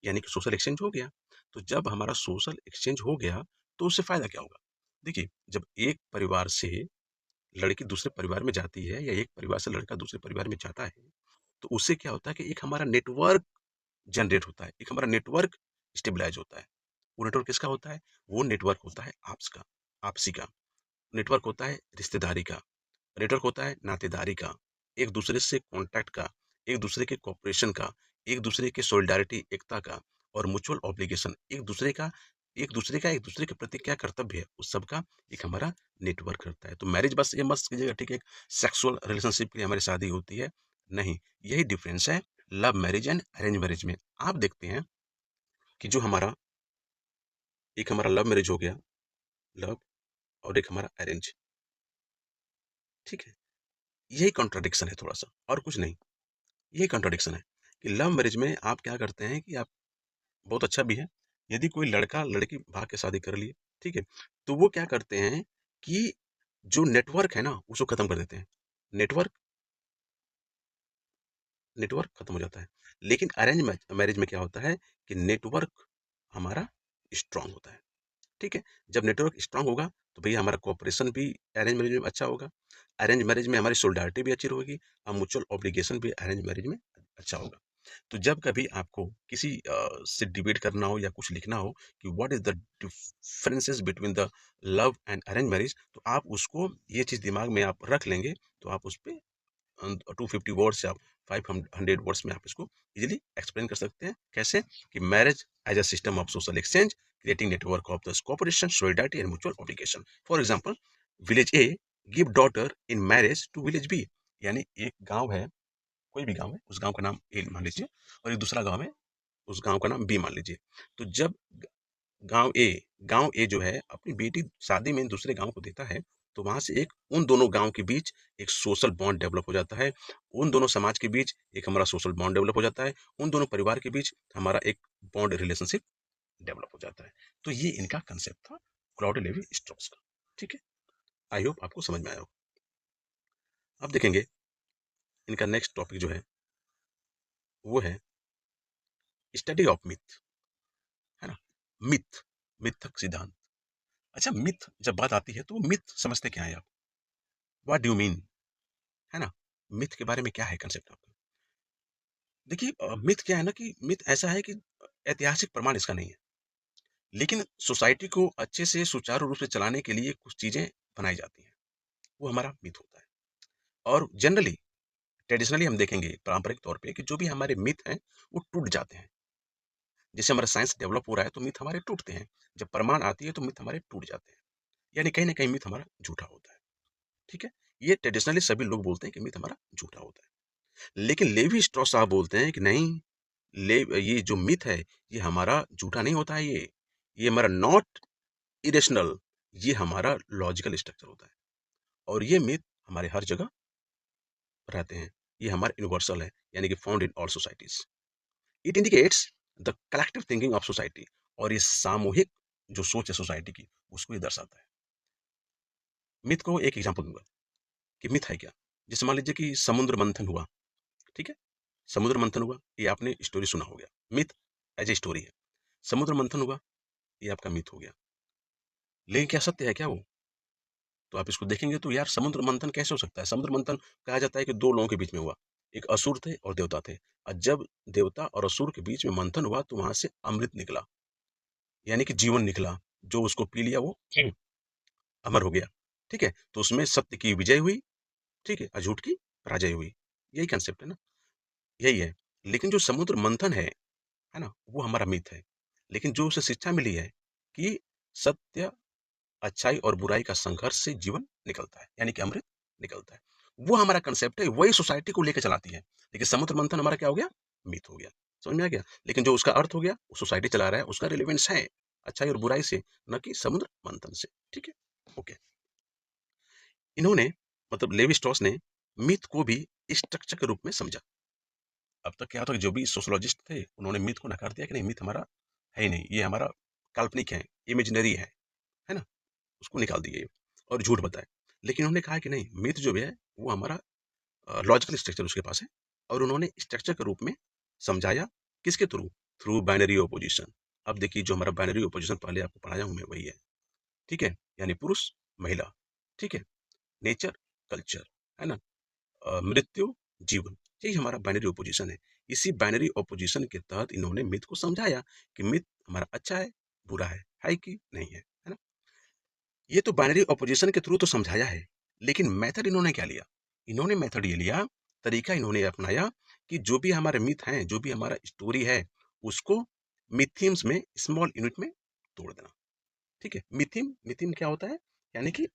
यानी कि सोशल एक्सचेंज हो गया। तो जब हमारा सोशल एक्सचेंज हो गया, तो उससे फायदा क्या होगा। देखिए, जब एक परिवार से लड़की दूसरे परिवार में जाती है या एक परिवार से लड़का दूसरे परिवार में जाता है, तो उससे क्या होता है कि एक हमारा नेटवर्क जनरेट होता है, एक हमारा नेटवर्क स्टेबलाइज होता है। वो नेटवर्क किसका होता है, वो नेटवर्क होता है आपस का, आपसी का। नेटवर्क होता है रिश्तेदारी का, नेटवर्क होता है नातेदारी का, एक दूसरे से कॉन्टैक्ट का, एक दूसरे के कॉपरेशन का, एक दूसरे के सोलिडारिटी एकता का, और म्यूचुअल ऑब्लिगेशन, एक दूसरे के प्रति क्या कर्तव्य है उस सब का एक हमारा नेटवर्क करता है। तो मैरिज बस ये मस्त कीजिएगा, ठीक है, सेक्सुअल रिलेशनशिप के लिए हमारी शादी होती है, नहीं। यही डिफरेंस है love marriage and arrange marriage में। आप देखते हैं कि जो हमारा एक हमारा लव मैरिज हो गया, लव, और एक हमारा अरेंज, ठीक है, यही कॉन्ट्राडिक्शन है थोड़ा सा, और कुछ नहीं। यही कॉन्ट्राडिक्शन है कि लव मैरिज में आप क्या करते हैं कि आप, बहुत अच्छा भी है, यदि कोई लड़का लड़की भाग के शादी कर लिए, ठीक है, तो वो क्या करते हैं कि जो नेटवर्क है ना उसको खत्म कर देते हैं। नेटवर्क नेटवर्क खत्म हो जाता है। लेकिन अरेंज मैरिज में क्या होता है कि नेटवर्क हमारा स्ट्रांग होता है। ठीक है, जब नेटवर्क स्ट्रांग होगा तो भैया हमारा कोऑपरेशन भी अरेंज मैरिज में अच्छा होगा, अरेंज मैरिज में हमारी सोलिडारिटी भी अच्छी रहेगी, और म्यूचुअल ऑब्लिगेशन भी अरेंज मैरिज में अच्छा होगा। तो जब कभी आपको किसी से डिबेट करना हो या कुछ लिखना हो कि what is the differences between the love and arrange marriage, तो आप उसको ये चीज़ दिमाग में आप रख लेंगे, तो आप उस पर 250 वर्ड्स या 500 वर्ड्स में आप इसको इजीली एक्सप्लेन कर सकते हैं। कैसे कि marriage as a system of social exchange, creating network of the cooperation, solidarity and mutual obligation. For example, village A give daughter in marriage to village B. यानी एक गांव है, कोई भी गांव है, उस गांव का नाम ए मान लीजिए, और एक दूसरा गांव है, उस गांव का नाम बी मान लीजिए। तो जब गांव ए गांव ए जो है अपनी बेटी शादी में दूसरे गांव को देता है, तो वहां से एक उन दोनों गांव के बीच एक सोशल बॉन्ड डेवलप हो जाता है, उन दोनों समाज के बीच एक हमारा सोशल बॉन्ड डेवलप हो जाता है, उन दोनों परिवार के बीच हमारा एक बॉन्ड रिलेशनशिप डेवलप हो जाता है। तो ये इनका कंसेप्ट था क्लाउड लेवी स्ट्रॉस का। ठीक है, आई होप आपको समझ में आया हो। अब देखेंगे इनका नेक्स्ट टॉपिक जो है वो है स्टडी ऑफ मिथ, है ना। मिथ, मिथक सिद्धांत। अच्छा, मिथ जब बात आती है तो मिथ समझते क्या है आप? What do you mean? है ना? मिथ के बारे में क्या है कंसेप्ट आपका? देखिए मिथ क्या है ना कि मिथ ऐसा है कि ऐतिहासिक प्रमाण इसका नहीं है। लेकिन सोसाइटी को अच्छे से सुचारू रूप से चलाने के लिए कुछ चीज़ें बनाई जाती हैं, वो हमारा मिथ होता है। और जनरली ट्रेडिशनली हम देखेंगे पारंपरिक तौर पे कि जो भी हमारे मिथ हैं, वो टूट जाते हैं। जैसे हमारा साइंस डेवलप हो रहा है तो मिथ हमारे टूटते हैं। जब प्रमाण आती है तो मिथ हमारे टूट जाते हैं। यानी कहीं न कहीं मिथ हमारा झूठा होता है। ठीक है? ये ट्रेडिशनली सभी लोग बोलते हैं कि मिथ हमारा झूठा होता है। लेकिन लेवी स्ट्रॉस साहब बोलते हैं कि नहीं, ले ये जो मिथ है, ये हमारा झूठा नहीं होता है ये। ये हमारा नॉट इरेशनल, ये हमारा लॉजिकल स्ट्रक्चर होता है। और ये मिथ हमारे हर जगह रहते हैं। ये हमारा यूनिवर्सल है, यानी कि found in all societies. It indicates the collective thinking of society, और ये सामूहिक जो सोच है सोसाइटी की, उसको ये दर्शाता है। मिथ को एक एग्जांपल दूँगा कि मिथ है क्या? जैसे मान लीजिए कि समुद्र मंथन हुआ, ठीक है? समुद्र मंथन हुआ, ये आपने स्टोरी सुना हो गया। मिथ एज़ ए स्टोरी है। समुद्र मंथन हुआ, ये आपका मिथ हो गया। लेकिन क्या सत्य है क्या वो? तो आप इसको देखेंगे तो यार समुद्र मंथन कैसे हो सकता है? समुद्र मंथन कहा जाता है कि 2 लोगों के बीच में हुआ। एक असुर थे और देवता थे। और जब देवता और असुर के बीच में मंथन हुआ तो वहाँ से अमृत निकला, यानी कि जीवन निकला। जो उसको पी लिया वो अमर हो गया। ठीक है? तो उसमें सत्य की विजय हुई, ठीक है? और झूठ की पराजय हुई। यही कांसेप्ट है ना? यही है। लेकिन जो समुद्र मंथन है ना? वो हमारा मिथ है। लेकिन जो उसे शिक्षा मिली है कि सत्य, अच्छाई और बुराई का संघर्ष से जीवन निकलता है, यानी कि अमृत निकलता है। वो हमारा कंसेप्ट है, वही सोसाइटी को लेके चलाती है। लेकिन समुद्र मंथन हमारा क्या हो गया? मिथ हो गया। समझ में आ गया? लेकिन जो उसका अर्थ हो गया, वो सोसाइटी चला रहा है, उसका रिलेवेंस है अच्छाई और बुराई से, न कि समुद्र मंथन से। ठीक है? ओके। इन्होंने, मतलब लेवी स्ट्रॉस ने, मिथ को भी स्ट्रक्चर के रूप में समझा। अब तक क्या होता है कि जो भी सोशियोलॉजिस्ट थे, उन्होंने मिथ को नकार दिया कि नहीं, मिथ हमारा है ही नहीं, ये हमारा काल्पनिक है, इमेजिनरी है ना? उसको निकाल दिए और झूठ बताए। लेकिन उन्होंने कहा कि नहीं, मिथ जो भी है वो हमारा लॉजिकल स्ट्रक्चर उसके पास है, और उन्होंने स्ट्रक्चर के रूप में समझाया। किसके थ्रू? Through binary opposition. अब देखिए, जो हमारा बाइनरी ओपोजिशन पहले आपको पढ़ाया हूं मैं, वही है। ठीक है? यानी पुरुष महिला, ठीक है, नेचर कल्चर, है ना, मृत्यु जीवन, यही हमारा बाइनरी ओपोजिशन है। इसी बाइनरी ओपोजिशन के तहत इन्होंने मिथ को समझाया कि मिथ हमारा अच्छा है, बुरा है कि नहीं है ना? ये तो बाइनरी ऑपोजिशन के थ्रू तो समझाया है, लेकिन मेथड इन्होंने क्या लिया? इन्होंने मेथड ये लिया, तरीका इन्होंने अपनाया कि जो भी हमारे मिथ हैं, जो भी हमारा स्टोरी है, उसको मिथीम्स में, स्मॉल यूनिट में तोड़ देना। ठीक है? मिथीम मिथीम क्या होता है? यानी कि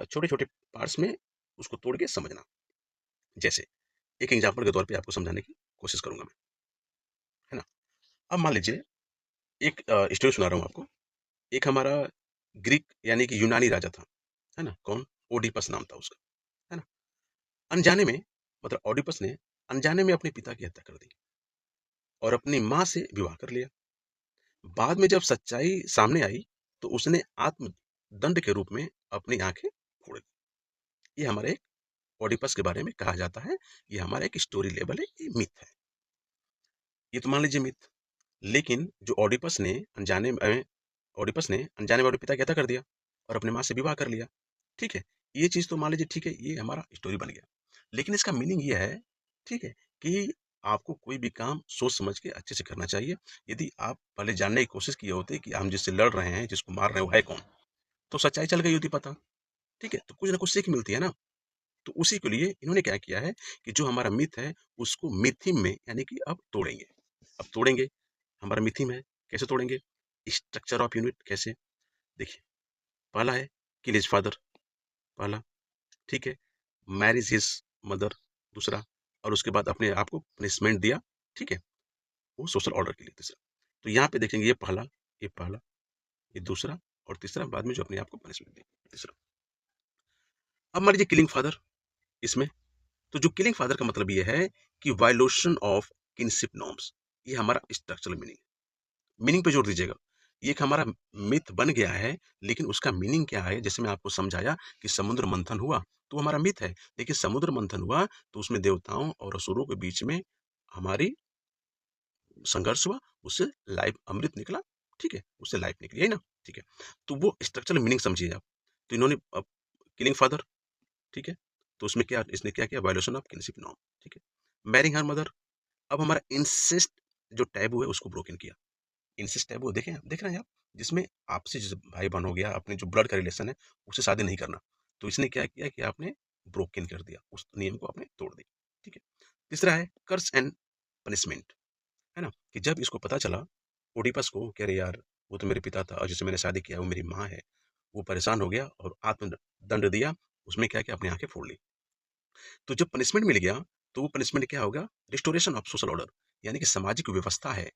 छोटे-छोटे पार्ट्स में उसको तोड़ के समझना। जैसे एक एग्जांपल के तौर पे आपको समझाने की कोशिश करूंगा मैं, है ना? अब मान लीजिए एक स्टोरी सुना रहा हूँ आपको। एक हमारा ग्रीक यानी कि यूनानी राजा था, है ना? कौन? ओडिपस नाम था उसका, है ना? अनजाने में, मतलब ओडिपस ने अनजाने में अपने पिता की हत्या कर दी और अपनी माँ से विवाह कर लिया। बाद में जब सच्चाई सामने आई तो उसने आत्मदंड के रूप में अपनी आंखें फोड़ दी। ये हमारे एक ओडिपस के बारे में कहा जाता है। ये हमारा एक स्टोरी लेवल है, ये मिथ है। ये तो मान लीजिए मिथ। लेकिन जो ओडिपस ने अनजाने में अपने पिता की हत्या कर दिया और अपने माँ से विवाह कर लिया। ठीक है? ये चीज़ तो मान लीजिए ठीक है, ये हमारा स्टोरी बन गया। लेकिन इसका मीनिंग ये है, ठीक है, कि आपको कोई भी काम सोच समझ के अच्छे से करना चाहिए। यदि आप पहले जानने की कोशिश किए होते कि हम जिससे लड़ रहे हैं, जिसको मार रहे हैं, वो है कौन? तो सच्चाई चल गई होती पता। ठीक है? तो कुछ ना कुछ सीख मिलती है ना? तो उसी के लिए इन्होंने क्या किया है कि जो हमारा मिथ है, उसको मिथिम में, यानी कि अब तोड़ेंगे। अब तोड़ेंगे, हमारा मिथिम है, कैसे तोड़ेंगे? स्ट्रक्चर ऑफ यूनिट कैसे? देखिए, पहला है किल हिज फादर, पहला, ठीक है? मैरिज हिज मदर, दूसरा, और उसके बाद अपने आप को पनिशमेंट दिया, ठीक है? वो सोशल ऑर्डर के लिए, तीसरा। तो यहाँ पे देखेंगे, ये पहला, ये दूसरा, और तीसरा बाद में जो अपने आप को पनिशमेंट दिया, तीसरा। अब मान लीजिए किलिंग फादर इसमें, तो जो किलिंग फादर का मतलब ये है कि वायलेशन ऑफ किनशिप नॉर्म्स, ये हमारा स्ट्रक्चरल मीनिंग। मीनिंग पे जोर दीजिएगा। ये एक हमारा मिथ बन गया है, लेकिन उसका मीनिंग क्या है? जैसे मैं आपको समझाया कि समुद्र मंथन हुआ, तो हमारा मिथ है। लेकिन समुद्र मंथन हुआ, तो उसमें देवताओं और असुरों के बीच में हमारी संघर्ष हुआ, उससे लाइफ अमृत निकला, ठीक है? उससे लाइफ निकली, है ना? ठीक है। तो वो स्ट्रक्चरल मीनिंग समझिए आप। तो इन्होंने किलिंग फादर, ठीक है, तो उसमें क्या इसने क्या किया, वायलेशन ऑफ किनशिप नॉर्म, ठीक है। मैरिंग हर मदर, अब हमारा इंसेस्ट जो टैबू है उसको ब्रोकन किया। इंसेस्ट टैबू देखें, देख रहे हैं आप, जिसमें आपसे जैसे भाई बहन हो गया, अपने जो ब्लड का रिलेशन है उससे शादी नहीं करना, तो इसने क्या किया कि आपने ब्रोकन कर दिया, उस नियम को आपने तोड़ दिया, ठीक है। तीसरा है कर्स एंड पनिशमेंट, है ना, कि जब इसको पता चला ओडिपस को, कह रहे यार वो तो मेरे पिता था और जिससे मैंने शादी किया वो मेरी माँ है, वो परेशान हो गया और आत्मदंड दिया, उसमें क्या किया, अपनी आंखें फोड़ ली। तो जब पनिशमेंट मिल गया, तो वो पनिशमेंट क्या होगा, रिस्टोरेशन ऑफ सोशल ऑर्डर, यानी कि सामाजिक व्यवस्था है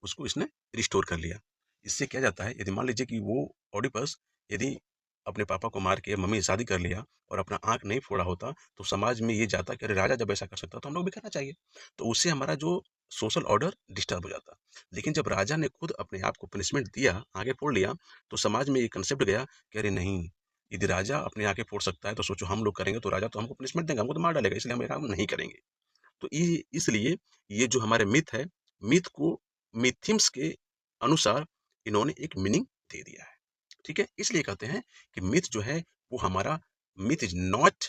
उसको इसने रिस्टोर कर लिया। इससे क्या जाता है, यदि मान लीजिए कि वो ऑडिपस यदि अपने पापा को मार के मम्मी से शादी कर लिया और अपना आंख नहीं फोड़ा होता, तो समाज में ये जाता कि अरे राजा जब ऐसा कर सकता तो हम लोग भी करना चाहिए, तो उससे हमारा जो सोशल ऑर्डर डिस्टर्ब हो जाता। लेकिन जब राजा ने खुद अपने आप को पनिशमेंट दिया, आगे फोड़ लिया, तो समाज में ये कंसेप्ट गया कि अरे नहीं, यदि राजा अपनी आंखें फोड़ सकता है तो सोचो हम लोग करेंगे तो राजा तो हमको पनिशमेंट देगा, हमको तो मार डालेगा, इसलिए हम ये काम नहीं करेंगे। तो ये इसलिए ये जो हमारे मिथ है, मिथ को मिथिम्स के अनुसार इन्होंने एक मीनिंग दे दिया है, ठीक है। इसलिए कहते हैं कि मिथ जो है वो हमारा, myth is not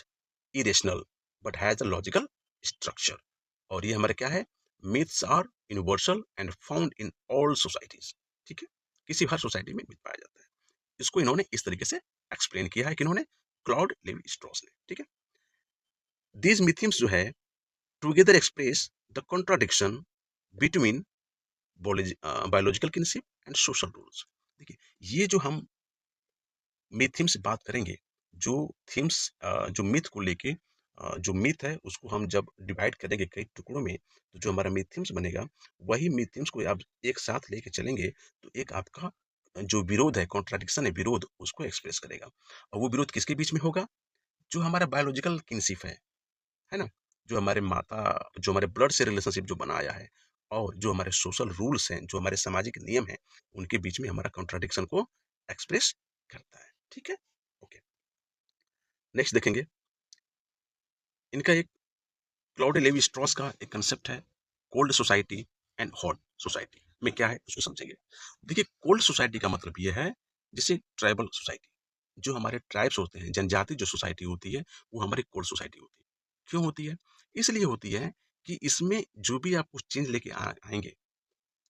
irrational but has a logical structure. और ये हमारे क्या है, myths are universal and found in all societies, ठीक है। किसी हर सोसाइटी में मिथ पाया जाता है। इसको इन्होंने इस तरीके से एक्सप्लेन किया है कि इन्होंने, क्लाउड लेवी स्ट्रॉस ने, ठीक है। दीज मिथिम्स जो है together express the contradiction between biological kinship and social rules. देखिए, ये जो हम मिथिम्स बात करेंगे, जो थीम्स, जो मिथ को लेके, जो मिथ है उसको हम जब डिवाइड करेंगे कई टुकड़ों में, तो जो हमारा मिथिम्स बनेगा, वही मिथिम्स को आप एक साथ लेके चलेंगे, तो एक आपका जो विरोध है, कॉन्ट्राडिक्शन है, विरोध, उसको एक्सप्रेस करेगा। और वो विरोध किसके बीच में होगा, जो हमारा बायोलॉजिकल किनशिप है ना, जो हमारे माता, जो हमारे ब्लड से रिलेशनशिप जो बनाया है, और जो हमारे सोशल रूल्स हैं, जो हमारे सामाजिक नियम हैं, उनके बीच में हमारा कॉन्ट्राडिक्शन को एक्सप्रेस करता है, ठीक है। ओके, नेक्स्ट देखेंगे, इनका एक, क्लाउड लेवी स्ट्रॉस का एक कंसेप्ट है, cold society and hot society में क्या है उसको समझेंगे। देखिए, कोल्ड सोसाइटी का मतलब ये है, जैसे ट्राइबल सोसाइटी, जो हमारे ट्राइब्स होते हैं, जनजाति जो सोसाइटी होती है, वो हमारी कोल्ड सोसाइटी होती है। क्यों होती है, इसलिए होती है कि इसमें जो भी आप कुछ चेंज लेके आएंगे,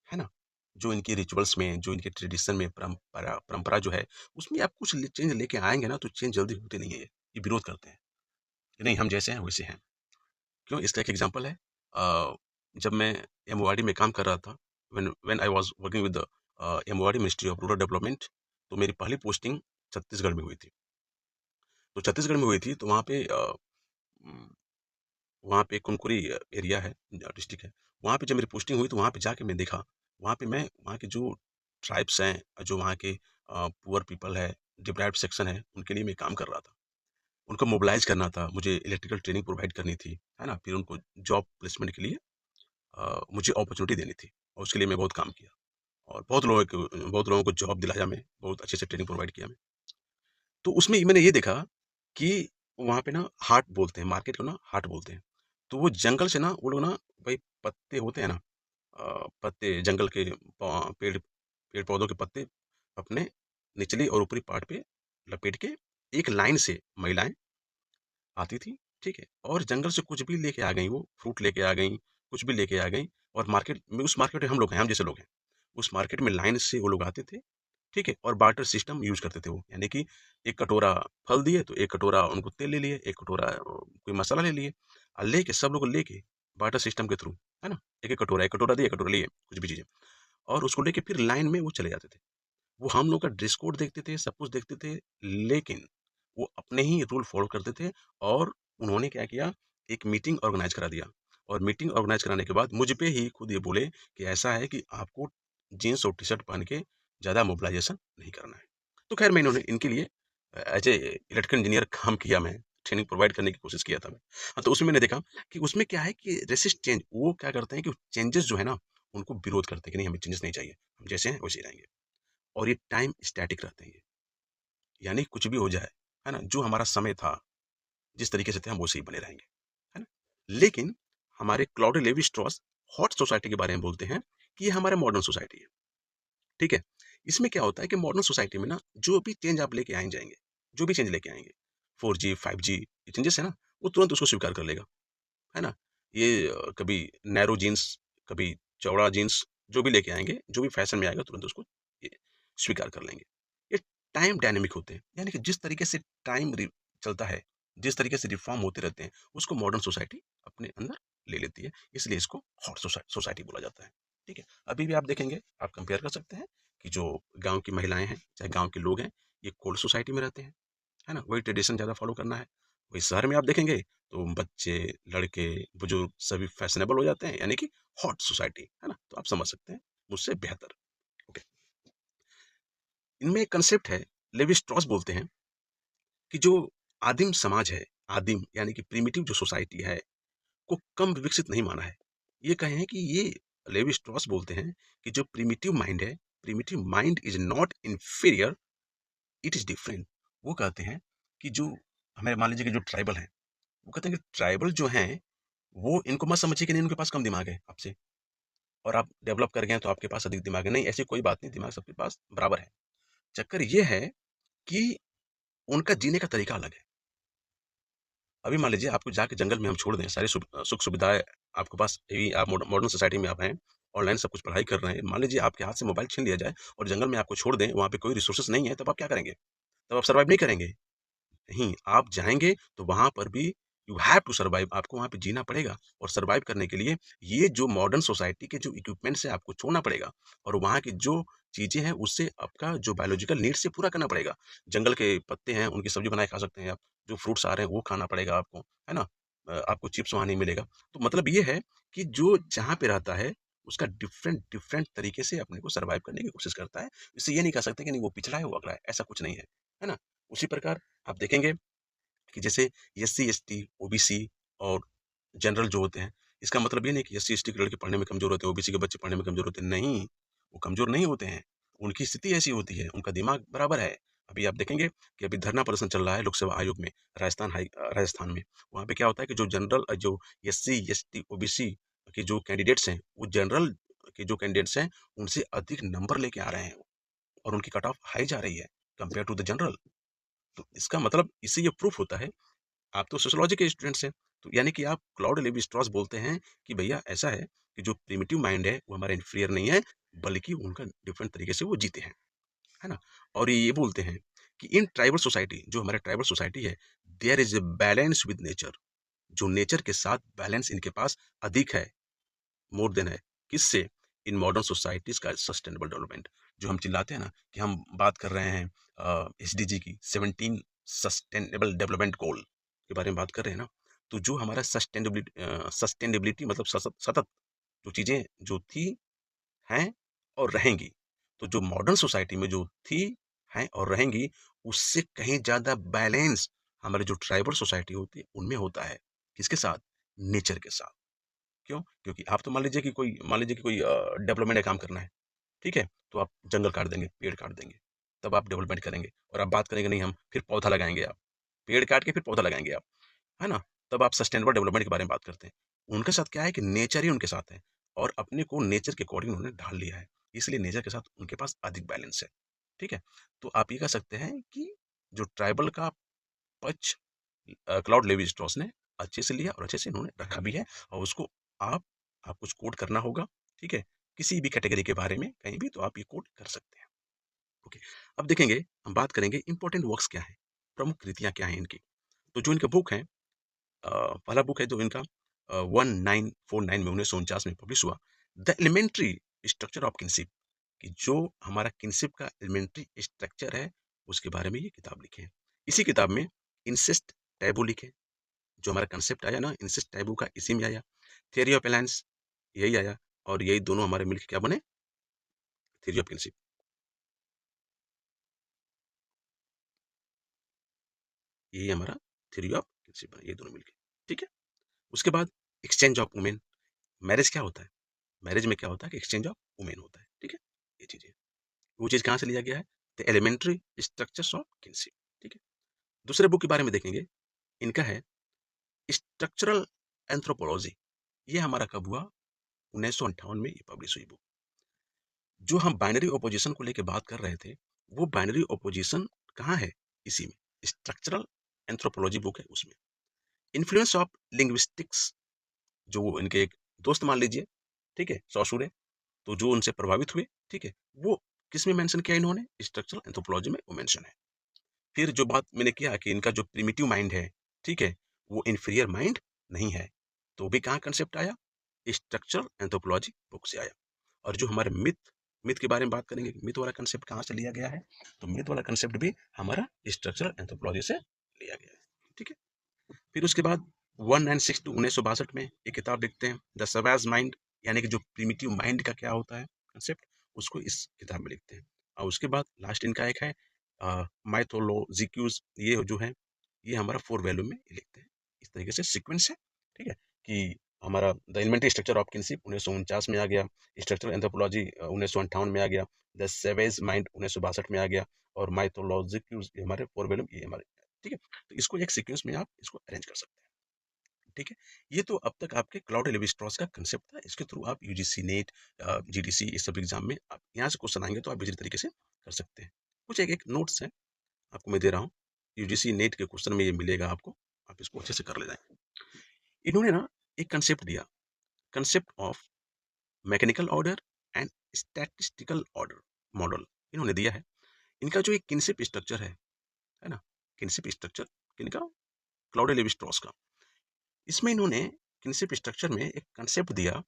है ना, जो इनके रिचुअल्स में, जो इनके ट्रेडिशन में, परंपरा परंपरा जो है, उसमें आप कुछ चेंज लेके आएंगे ना, तो चेंज जल्दी होती नहीं है, ये विरोध करते हैं कि नहीं, हम जैसे हैं वैसे हैं। क्यों, इसका एक एग्जांपल है, जब मैं एमओआरडी में काम कर रहा था, when when I was working with the MoRD, ministry of rural development, तो मेरी पहली पोस्टिंग छत्तीसगढ़ में हुई थी। तो छत्तीसगढ़ में हुई थी, तो वहाँ पे कुनकुरी एरिया है, डिस्ट्रिक्ट है, वहाँ पे जब मेरी पोस्टिंग हुई, तो वहाँ पे जाके मैं देखा, वहाँ पे मैं, वहाँ के जो ट्राइब्स हैं, जो वहाँ के पुअर पीपल है, डिप्राइव्ड सेक्शन है, उनके लिए मैं काम कर रहा था। उनको मोबिलाइज करना था, मुझे इलेक्ट्रिकल ट्रेनिंग प्रोवाइड करनी थी, है ना, फिर उनको जॉब प्लेसमेंट के लिए मुझे अपॉर्चुनिटी देनी थी, और उसके लिए मैं बहुत काम किया, और बहुत लोगों को जॉब दिलाया, मैं बहुत अच्छे से ट्रेनिंग प्रोवाइड किया मैं। तो उसमें मैंने ये देखा कि वहाँ पे ना हाट बोलते हैं, मार्केट को ना हाट बोलते हैं। तो वो जंगल से ना वो लोग ना, भाई, पत्ते होते हैं ना, पत्ते जंगल के, पेड़ पौधों के पत्ते अपने निचली और ऊपरी पार्ट पे लपेट के, एक लाइन से महिलाएं आती थी, ठीक है, और जंगल से कुछ भी लेके आ गई, वो फ्रूट लेके आ गई, कुछ भी लेके आ गई, और मार्केट में, उस मार्केट में हम लोग हैं, हम जैसे लोग हैं, उस मार्केट में लाइन से वो लोग आते थे, ठीक है, और बार्टर सिस्टम यूज करते थे वो, यानी कि एक कटोरा फल दिए तो एक कटोरा उनको तेल ले लिए, एक कटोरा कोई मसाला ले लिए, और लेके सब लोग लेके बार्टर सिस्टम के थ्रू, है ना, एक कटोरा दिए, एक कटोरा लिए, कुछ भी चीजें, और उसको लेके फिर लाइन में वो चले जाते थे। वो हम लोग का ड्रेस कोड देखते थे, सब कुछ देखते थे, लेकिन वो अपने ही रूल फॉलो करते थे, और उन्होंने क्या किया, एक मीटिंग ऑर्गेनाइज करा दिया, और मीटिंग ऑर्गेनाइज कराने के बाद मुझ पे ही खुद ये बोले कि ऐसा है कि आपको जीन्स और टी शर्ट पहन के ज़्यादा मोबिलाइजेशन नहीं करना है। तो खैर, मैं इन्होंने इनके लिए एज ए इलेक्ट्रिकल इंजीनियर काम किया, मैं ट्रेनिंग प्रोवाइड करने की कोशिश किया था मैं। हाँ, तो उसमें मैंने देखा कि उसमें क्या है कि रेसिस्ट चेंज, वो क्या करते हैं कि चेंजेस जो है ना, उनको विरोध करते हैं कि नहीं, हमें चेंजेस नहीं चाहिए, हम जैसे हैं वैसे ही रहेंगे। और ये टाइम स्टैटिक रहते हैं ये, यानी कुछ भी हो जाए, है ना, जो हमारा समय था, जिस तरीके से थे हम वैसे ही बने रहेंगे, है ना। लेकिन हमारे cloudy Levi Strauss hot society के बारे में बोलते हैं कि ये हमारा मॉडर्न सोसाइटी है, ठीक है। इसमें क्या होता है कि मॉडर्न सोसाइटी में ना जो भी चेंज आप लेके आए जाएंगे, जो भी चेंज लेके आएंगे, 4G 5G ये चेंजेस है ना, वो तुरंत उसको स्वीकार कर लेगा, है ना। ये कभी नैरो जीन्स, कभी चौड़ा जीन्स, जो भी लेके आएंगे, जो भी फैशन में आएगा तुरंत उसको ये स्वीकार कर लेंगे। ये टाइम डायनेमिक होते हैं, यानी कि जिस तरीके से टाइम चलता है, जिस तरीके से रिफॉर्म होते रहते हैं, उसको मॉडर्न सोसाइटी अपने अंदर ले लेती है, इसलिए इसको हॉट सोसाइटी बोला जाता है। ठीक है, अभी भी आप देखेंगे, आप कंपेयर कर सकते हैं कि जो गांव की महिलाएं हैं, चाहे गांव के लोग हैं, ये कोल्ड सोसाइटी में रहते हैं, है ना, वही ट्रेडिशन ज़्यादा फॉलो करना है। वही शहर में आप देखेंगे तो बच्चे, लड़के, बुजुर्ग सभी फैशनेबल हो जाते हैं, यानी कि हॉट सोसाइटी, है ना। तो आप समझ सकते हैं मुझसे बेहतर। ओके, इनमें एक कंसेप्ट है, लेवी स्ट्रॉस बोलते हैं कि जो आदिम समाज है, आदिम यानी कि प्रिमिटिव जो सोसाइटी है, को कम विकसित नहीं माना है। ये कहे हैं कि ये लेवी स्ट्रॉस बोलते हैं कि जो प्रिमिटिव माइंड है, primitive mind is not inferior, it is different. वो कहते हैं कि जो हमें मान लीजिए कि जो ट्राइबल हैं, वो कहते हैं कि ट्राइबल जो हैं, वो इनको मत समझिए कि नहीं उनके पास कम दिमाग है आपसे, और आप डेवलप कर गए हैं तो आपके पास अधिक दिमाग है। नहीं, ऐसी कोई बात नहीं, दिमाग सबके पास बराबर है। चक्कर ये है कि उनका जीने का तरीका अलग है। अभी मान लीजिए आपको जाके जंगल में हम छोड़ दें, सारी सुख सुविधाएं आपके पास, यही आप मॉडर्न सोसाइटी में आप हैं, ऑनलाइन सब कुछ पढ़ाई कर रहे हैं, मान लीजिए आपके हाथ से मोबाइल छीन लिया जाए और जंगल में आपको छोड़ दें, वहाँ पे कोई रिसोर्सेज नहीं है, तब आप क्या करेंगे? तब आप सर्वाइव नहीं करेंगे। नहीं, आप जाएँगे तो वहाँ पर भी यू हैव टू सर्वाइव, आपको वहाँ पे जीना पड़ेगा, और सर्वाइव करने के लिए ये जो मॉडर्न सोसाइटी के जो इक्विपमेंट्स हैं आपको छोड़ना पड़ेगा, और वहाँ की जो चीज़ें हैं उससे आपका जो बायोलॉजिकल नीड्स है पूरा करना पड़ेगा। जंगल के पत्ते हैं, उनकी सब्ज़ी बना के खा सकते हैं आप, जो फ्रूट्स आ रहे हैं वो खाना पड़ेगा आपको, है ना? आपको चिप्स वहाँ नहीं मिलेगा। तो मतलब ये है कि जो जहाँ पे रहता है उसका डिफरेंट डिफरेंट तरीके से अपने को सर्वाइव करने की कोशिश करता है। इससे ये नहीं कह सकते कि नहीं वो पिछड़ा है, वो अगड़ा है, ऐसा कुछ नहीं है, है ना? उसी प्रकार आप देखेंगे कि जैसे एससी, एसटी, ओबीसी और जनरल जो होते हैं, इसका मतलब ये नहीं कि एससी, एसटी के लड़के पढ़ने में कमज़ोर होते हैं, ओबीसी के बच्चे पढ़ने में कमज़ोर होते हैं, नहीं, वो कमज़ोर नहीं होते हैं। उनकी स्थिति ऐसी होती है, उनका दिमाग बराबर है। अभी आप देखेंगे कि अभी धरना प्रदर्शन चल रहा है लोक सेवा आयोग में, राजस्थान में। वहाँ पे क्या होता है कि जो जनरल जो एससी, एसटी, ओबीसी के जो कैंडिडेट्स हैं, वो जनरल के जो कैंडिडेट्स हैं, उनसे अधिक नंबर लेके आ रहे हैं, और उनकी कट ऑफ हाई जा रही है कंपेयर टू द जनरल। तो इसका मतलब इससे ये प्रूफ होता है, आप तो सोशियोलॉजी के स्टूडेंट्स हैं, तो यानी कि आप क्लाउड लेवी स्ट्रॉस बोलते हैं कि भैया ऐसा है कि जो प्रिमिटिव माइंड है वो हमारा इंफीरियर नहीं है, बल्कि उनका डिफरेंट तरीके से वो जीते हैं, है ना। और ये बोलते हैं कि इन ट्राइबल सोसाइटी, जो हमारा ट्राइबल सोसाइटी है, there is a balance with nature, जो नेचर के साथ बैलेंस इनके पास अधिक है, मोर देन है। किससे? इन मॉडर्न सोसाइटीज का सस्टेनेबल डेवलपमेंट, जो हम चिल्लाते हैं ना कि हम बात कर रहे हैं एसडीजी की 17 सस्टेनेबल डेवलपमेंट गोल के बारे में बात कर रहे हैं ना, तो जो हमारा सस्टेनेबिलिटी मतलब सतत सतत जो चीजें जो थी, हैं और रहेंगी, तो जो मॉडर्न सोसाइटी में जो थी, हैं और रहेंगी, उससे कहीं ज्यादा बैलेंस हमारे जो ट्राइबल सोसाइटी होती है उनमें होता है। किसके साथ? नेचर के साथ। क्यों? क्योंकि आप तो मान लीजिए कि कोई डेवलपमेंट का काम करना है, ठीक है? तो आप जंगल काट देंगे, पेड़ काट देंगे, तब आप डेवलपमेंट करेंगे, और आप बात करेंगे नहीं हम फिर पौधा लगाएँगे आप, पेड़ काट के फिर पौधा लगाएँगे आप, है ना? तब आप सस्टेनेबल डेवलपमेंट के बारे में बात करते हैं। उनके साथ क्या है कि नेचर ही उनके साथ है, और अपने को नेचर के अकॉर्डिंग उन्होंने ढाल लिया है, इसलिए नेचर के साथ उनके पास अधिक बैलेंस है, ठीक है? तो आप ये कह सकते हैं कि जो ट्राइबल का पक्ष क्लाउड लेवी स्ट्रॉस ने अच्छे से लिया और अच्छे से इन्होंने रखा भी है, और उसको आप आपको कोट करना होगा, ठीक है? किसी भी कैटेगरी के बारे में कहीं भी तो आप ये कोट कर सकते हैं। ओके, अब देखेंगे, हम बात करेंगे इंपॉर्टेंट वर्क्स क्या है, प्रमुख कृतियाँ क्या हैं इनकी। तो जो इनका बुक है, पहला बुक है जो इनका 1949 में 1949 में पब्लिश हुआ, the elementary structure of kinship, कि जो हमारा किनशिप का एलिमेंट्री स्ट्रक्चर है उसके बारे में ये किताब लिखे हैं। इसी किताब में इंसेस्ट टैबू लिखे, जो हमारा कंसेप्ट आया ना इंसेस्ट टैबू का, इसी में आया। थियरी ऑफ अलायंस यही आया, और यही दोनों हमारे मिलकर क्या बने? Theory of kinship. यही हमारा थ्योरी ऑफ किनशिप बना, ये दोनों मिलके, ठीक है। उसके बाद एक्सचेंज ऑफ वुमेन, मैरिज क्या होता है? मैरिज में क्या होता है कि एक्सचेंज ऑफ वुमेन होता है, ठीक है। ये चीजें, वो चीज कहाँ से लिया गया है? The elementary structures of kinship, ठीक है। दूसरे बुक के बारे में देखेंगे, इनका है स्ट्रक्चरल एंथ्रोपोलॉजी। ये हमारा कब हुआ? 1958 में ये पब्लिश हुई बुक। जो हम बाइनरी ओपोजिशन को लेके बात कर रहे थे, वो बाइनरी ओपोजिशन कहाँ है? इसी में, स्ट्रक्चरल एंथ्रोपोलॉजी बुक है उसमें। इन्फ्लुएंस ऑफ लिंग्विस्टिक्स, जो वो इनके एक दोस्त मान लीजिए, ठीक है, सौसूर है, तो जो उनसे प्रभावित हुए, ठीक है, वो किसमें मेंशन किया इन्होंने? स्ट्रक्चरल एंथ्रोपोलॉजी में वो मेंशन है। फिर जो बात मैंने किया कि इनका जो प्रिमिटिव माइंड है, ठीक है, वो इंफीरियर माइंड नहीं है, तो भी कहाँ कंसेप्ट आया? स्ट्रक्चरल एंथ्रोपोलॉजी बुक से आया। और जो हमारे मिथ मिथ के बारे में बात करेंगे, मिथ वाला कंसेप्ट कहाँ से लिया गया है? तो मिथ वाला कंसेप्ट भी हमारा स्ट्रक्चरल एंथ्रोपोलॉजी से लिया गया है, ठीक है। फिर उसके बाद 196 टू 1962 में एक किताब लिखते हैं, द सवाज माइंड, यानी कि जो प्रिमिटिव माइंड का क्या होता है कंसेप्ट, उसको इस किताब में लिखते हैं। और उसके बाद लास्ट इनका एक है माइथोलॉजिक्यूज, ये जो है, ये हमारा 4 वैल्यू में ये लिखते हैं। इस तरीके से सीक्वेंस है, ठीक है, कि हमारा the elementary structure of kinship 1949 में आ गया, स्ट्रक्चरल एंथ्रोपोलॉजी 1958 में आ गया, द सवेज माइंड 1962 में आ गया, और माइथोलॉजिक्यूज हमारे 4 वैल्यू ये हमारे, ठीक है। तो इसको एक सीक्वेंस में आप इसको अरेंज कर सकते हैं, ठीक है। ये तो अब तक आपके क्लाउड लेवी स्ट्रॉस का कंसेप्ट था। इसके थ्रू आप यूजीसी नेट, जीडीसी, इस सब एग्जाम में आप यहाँ से क्वेश्चन आएंगे तो आप इसी तरीके से कर सकते हैं। कुछ एक एक नोट्स हैं आपको मैं दे रहा हूँ, यूजीसी नेट के क्वेश्चन में ये मिलेगा आपको, आप इसको अच्छे से कर ले जाएंगे। इन्होंने ना एक कंसेप्ट दिया, concept of mechanical order and statistical order model इन्होंने दिया है। इनका जो एक किनशिप स्ट्रक्चर है ना, किनशिप स्ट्रक्चर किनका? क्लाउड लेवी स्ट्रॉस का। इसमें इन्होंने किनशिप स्ट्रक्चर में एक कंसेप्ट दिया,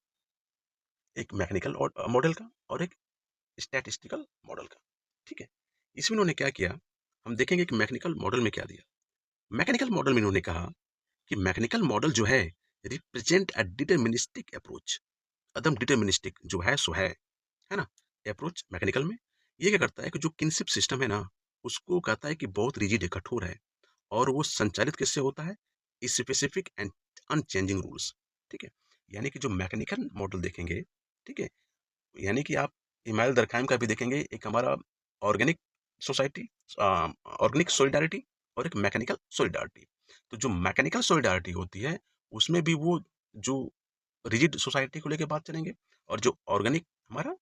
एक मैकेनिकल मॉडल का और एक स्टैटिस्टिकल मॉडल का, ठीक है। इसमें इन्होंने क्या किया, हम देखेंगे कि मैकेनिकल मॉडल में क्या दिया। मैकेनिकल मॉडल में इन्होंने कहा कि मैकेनिकल मॉडल जो है रिप्रेजेंट अ डिटरमिनिस्टिक अप्रोच, एकदम डिटरमिनिस्टिक जो है सो है ना, अप्रोच मैकेनिकल में। ये क्या करता है कि जो किनशिप सिस्टम है ना, उसको कहता है कि बहुत रिजिड है, कठोर है, और वो संचालित किससे होता है? स्पेसिफिक एंड अनचेंजिंग रूल्स, ठीक है। यानी कि जो मैकेनिकल मॉडल देखेंगे, ठीक है, यानी कि आप इमाइल दरखाइम का भी देखेंगे, एक हमारा ऑर्गेनिक सोसाइटी, ऑर्गेनिक सॉलिडारिटी, और एक मैकेनिकल सॉलिडारिटी। तो जो मैकेनिकल सॉलिडारिटी होती है, उसमें भी वो जो रिजिड सोसाइटी को लेके बात करेंगे, और जो ऑर्गेनिक हमारा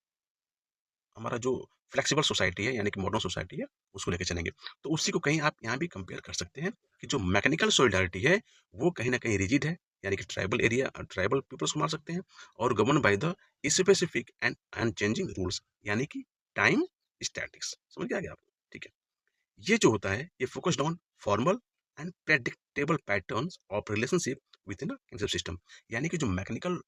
हमारा जो फ्लेक्सिबल सोसाइटी है, यानी कि मॉडर्न सोसाइटी है, उसको लेके चलेंगे। तो उसी को कहीं आप यहाँ भी कंपेयर कर सकते हैं कि जो मैकेनिकल सॉलिडारिटी है, वो कहीं ना कहीं रिजिड है, यानी कि ट्राइबल एरिया, ट्राइबल पीपल्स को मान सकते हैं, और govern by the specific and unchanging rules, यानी कि टाइम स्टैटिक्स। समझ गया आपको? ठीक है। ये जो होता है, ये focused on formal and predictable patterns of relationship with in a system. यानी कि जो मैकेनिकल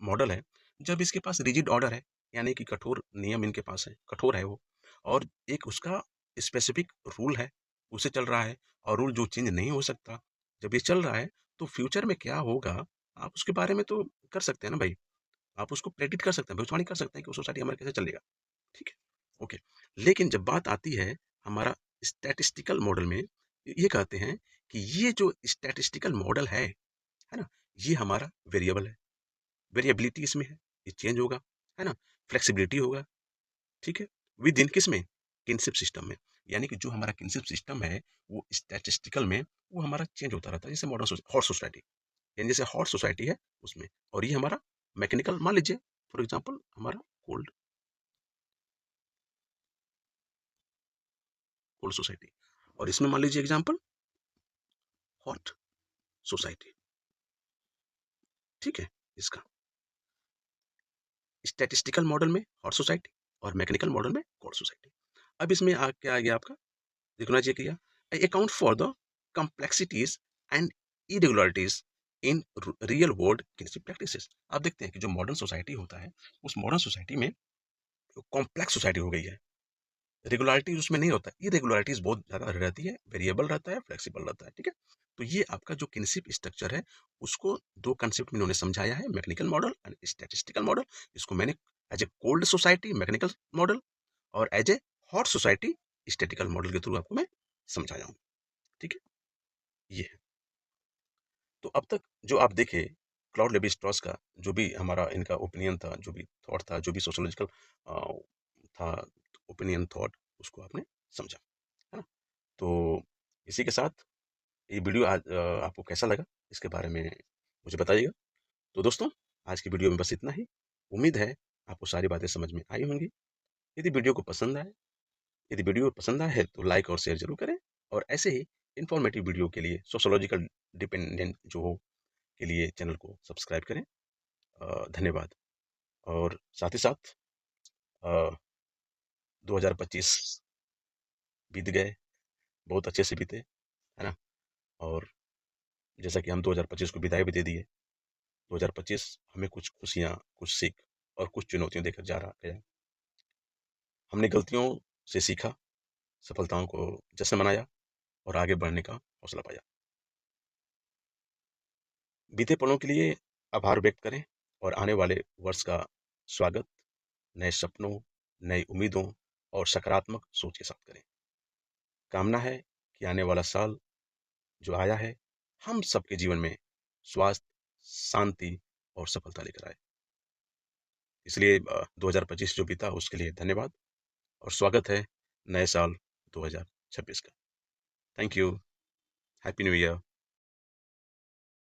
मॉडल है, जब इसके पास रिजिड ऑर्डर है, यानी कि कठोर नियम इनके पास है, कठोर है वो, और एक उसका स्पेसिफिक रूल है, उसे चल रहा है, और रूल जो चेंज नहीं हो सकता, जब ये चल रहा है, तो फ्यूचर में क्या होगा, आप उसके बारे में तो कर सकते हैं ना भाई, आप उसको प्रेडिक्ट कर सकते हैं, भविष्यवाणी कर सकते हैं कि सोसाइटी हमारा कैसे चलेगा, ठीक है, ओके। लेकिन जब बात आती है हमारा स्टैटिस्टिकल मॉडल में, ये कहते हैं कि ये जो स्टैटिस्टिकल मॉडल है ना, ये हमारा वेरिएबल है, वेरिएबिलिटी इसमें है, ये चेंज होगा, है ना, फ्लेक्सिबिलिटी होगा, ठीक है, विद इन किस में? किनशिप सिस्टम में। यानी कि जो हमारा किनशिप सिस्टम है, वो स्टैटिस्टिकल में वो हमारा चेंज होता रहता है, जैसे मॉडर्न हॉट सोसाइटी, यानी जैसे हॉट सोसाइटी है उसमें, और ये हमारा मैकेनिकल मान लीजिए, फॉर एग्जाम्पल हमारा कोल्ड कोल्ड सोसाइटी, और इसमें मान लीजिए एग्जाम्पल हॉट सोसाइटी, ठीक है। इसका स्टैटिस्टिकल मॉडल में हॉट सोसाइटी, और मैकेनिकल मॉडल में कोल्ड सोसाइटी। अब इसमें क्या आ गया आपका, देखना चाहिए किया, account for the complexities and irregularities in real world kinship practices. आप देखते हैं कि जो मॉडर्न सोसाइटी होता है, उस मॉडर्न सोसाइटी में कॉम्प्लेक्स सोसाइटी हो गई है, रेगुलरिटीज उसमें नहीं होता, इरेगुलरिटीज बहुत ज़्यादा रहती है, वेरिएबल रहता है, फ्लेक्सिबल रहता है, ठीक है। तो ये आपका जो किनशिप स्ट्रक्चर है, उसको दो कंसेप्ट में इन्होंने समझाया है, mechanical model and statistical model. इसको मैंने as a cold society mechanical model, और as a hot society statical model के थ्रू आपको मैं समझाया हूँ, ठीक है। ये है। तो अब तक जो आप देखे क्लाउड लेवी स्ट्रॉस का, जो भी हमारा इनका ओपिनियन था, जो भी थॉट था, जो भी सोशोलॉजिकल था, ओपिनियन थॉट, उसको आपने समझा, है ना। तो इसी के साथ ये वीडियो आज आपको कैसा लगा, इसके बारे में मुझे बताइएगा। तो दोस्तों, आज की वीडियो में बस इतना ही। उम्मीद है आपको सारी बातें समझ में आई होंगी। यदि वीडियो को पसंद आए यदि वीडियो पसंद आए है तो लाइक और शेयर जरूर करें, और ऐसे ही इंफॉर्मेटिव वीडियो के लिए सोशोलॉजिकल डिपेंडेंट जो हो के लिए चैनल को सब्सक्राइब करें। धन्यवाद। और साथ ही साथ 2025 बीत गए, बहुत अच्छे से बीते, है ना। और जैसा कि हम 2025 को विदाई भी दे दिए, 2025 हमें कुछ खुशियाँ, कुछ सीख और कुछ चुनौतियाँ देकर जा रहा गया। हमने गलतियों से सीखा, सफलताओं को जश्न मनाया और आगे बढ़ने का हौसला पाया। बीते पलों के लिए आभार व्यक्त करें और आने वाले वर्ष का स्वागत नए सपनों, नई उम्मीदों और सकारात्मक सोच के साथ करें। कामना है कि आने वाला साल जो आया है, हम सबके जीवन में स्वास्थ्य, शांति और सफलता लेकर आए। इसलिए 2025 जो बीता उसके लिए धन्यवाद और स्वागत है नए साल 2026 का। Thank you. Happy new year.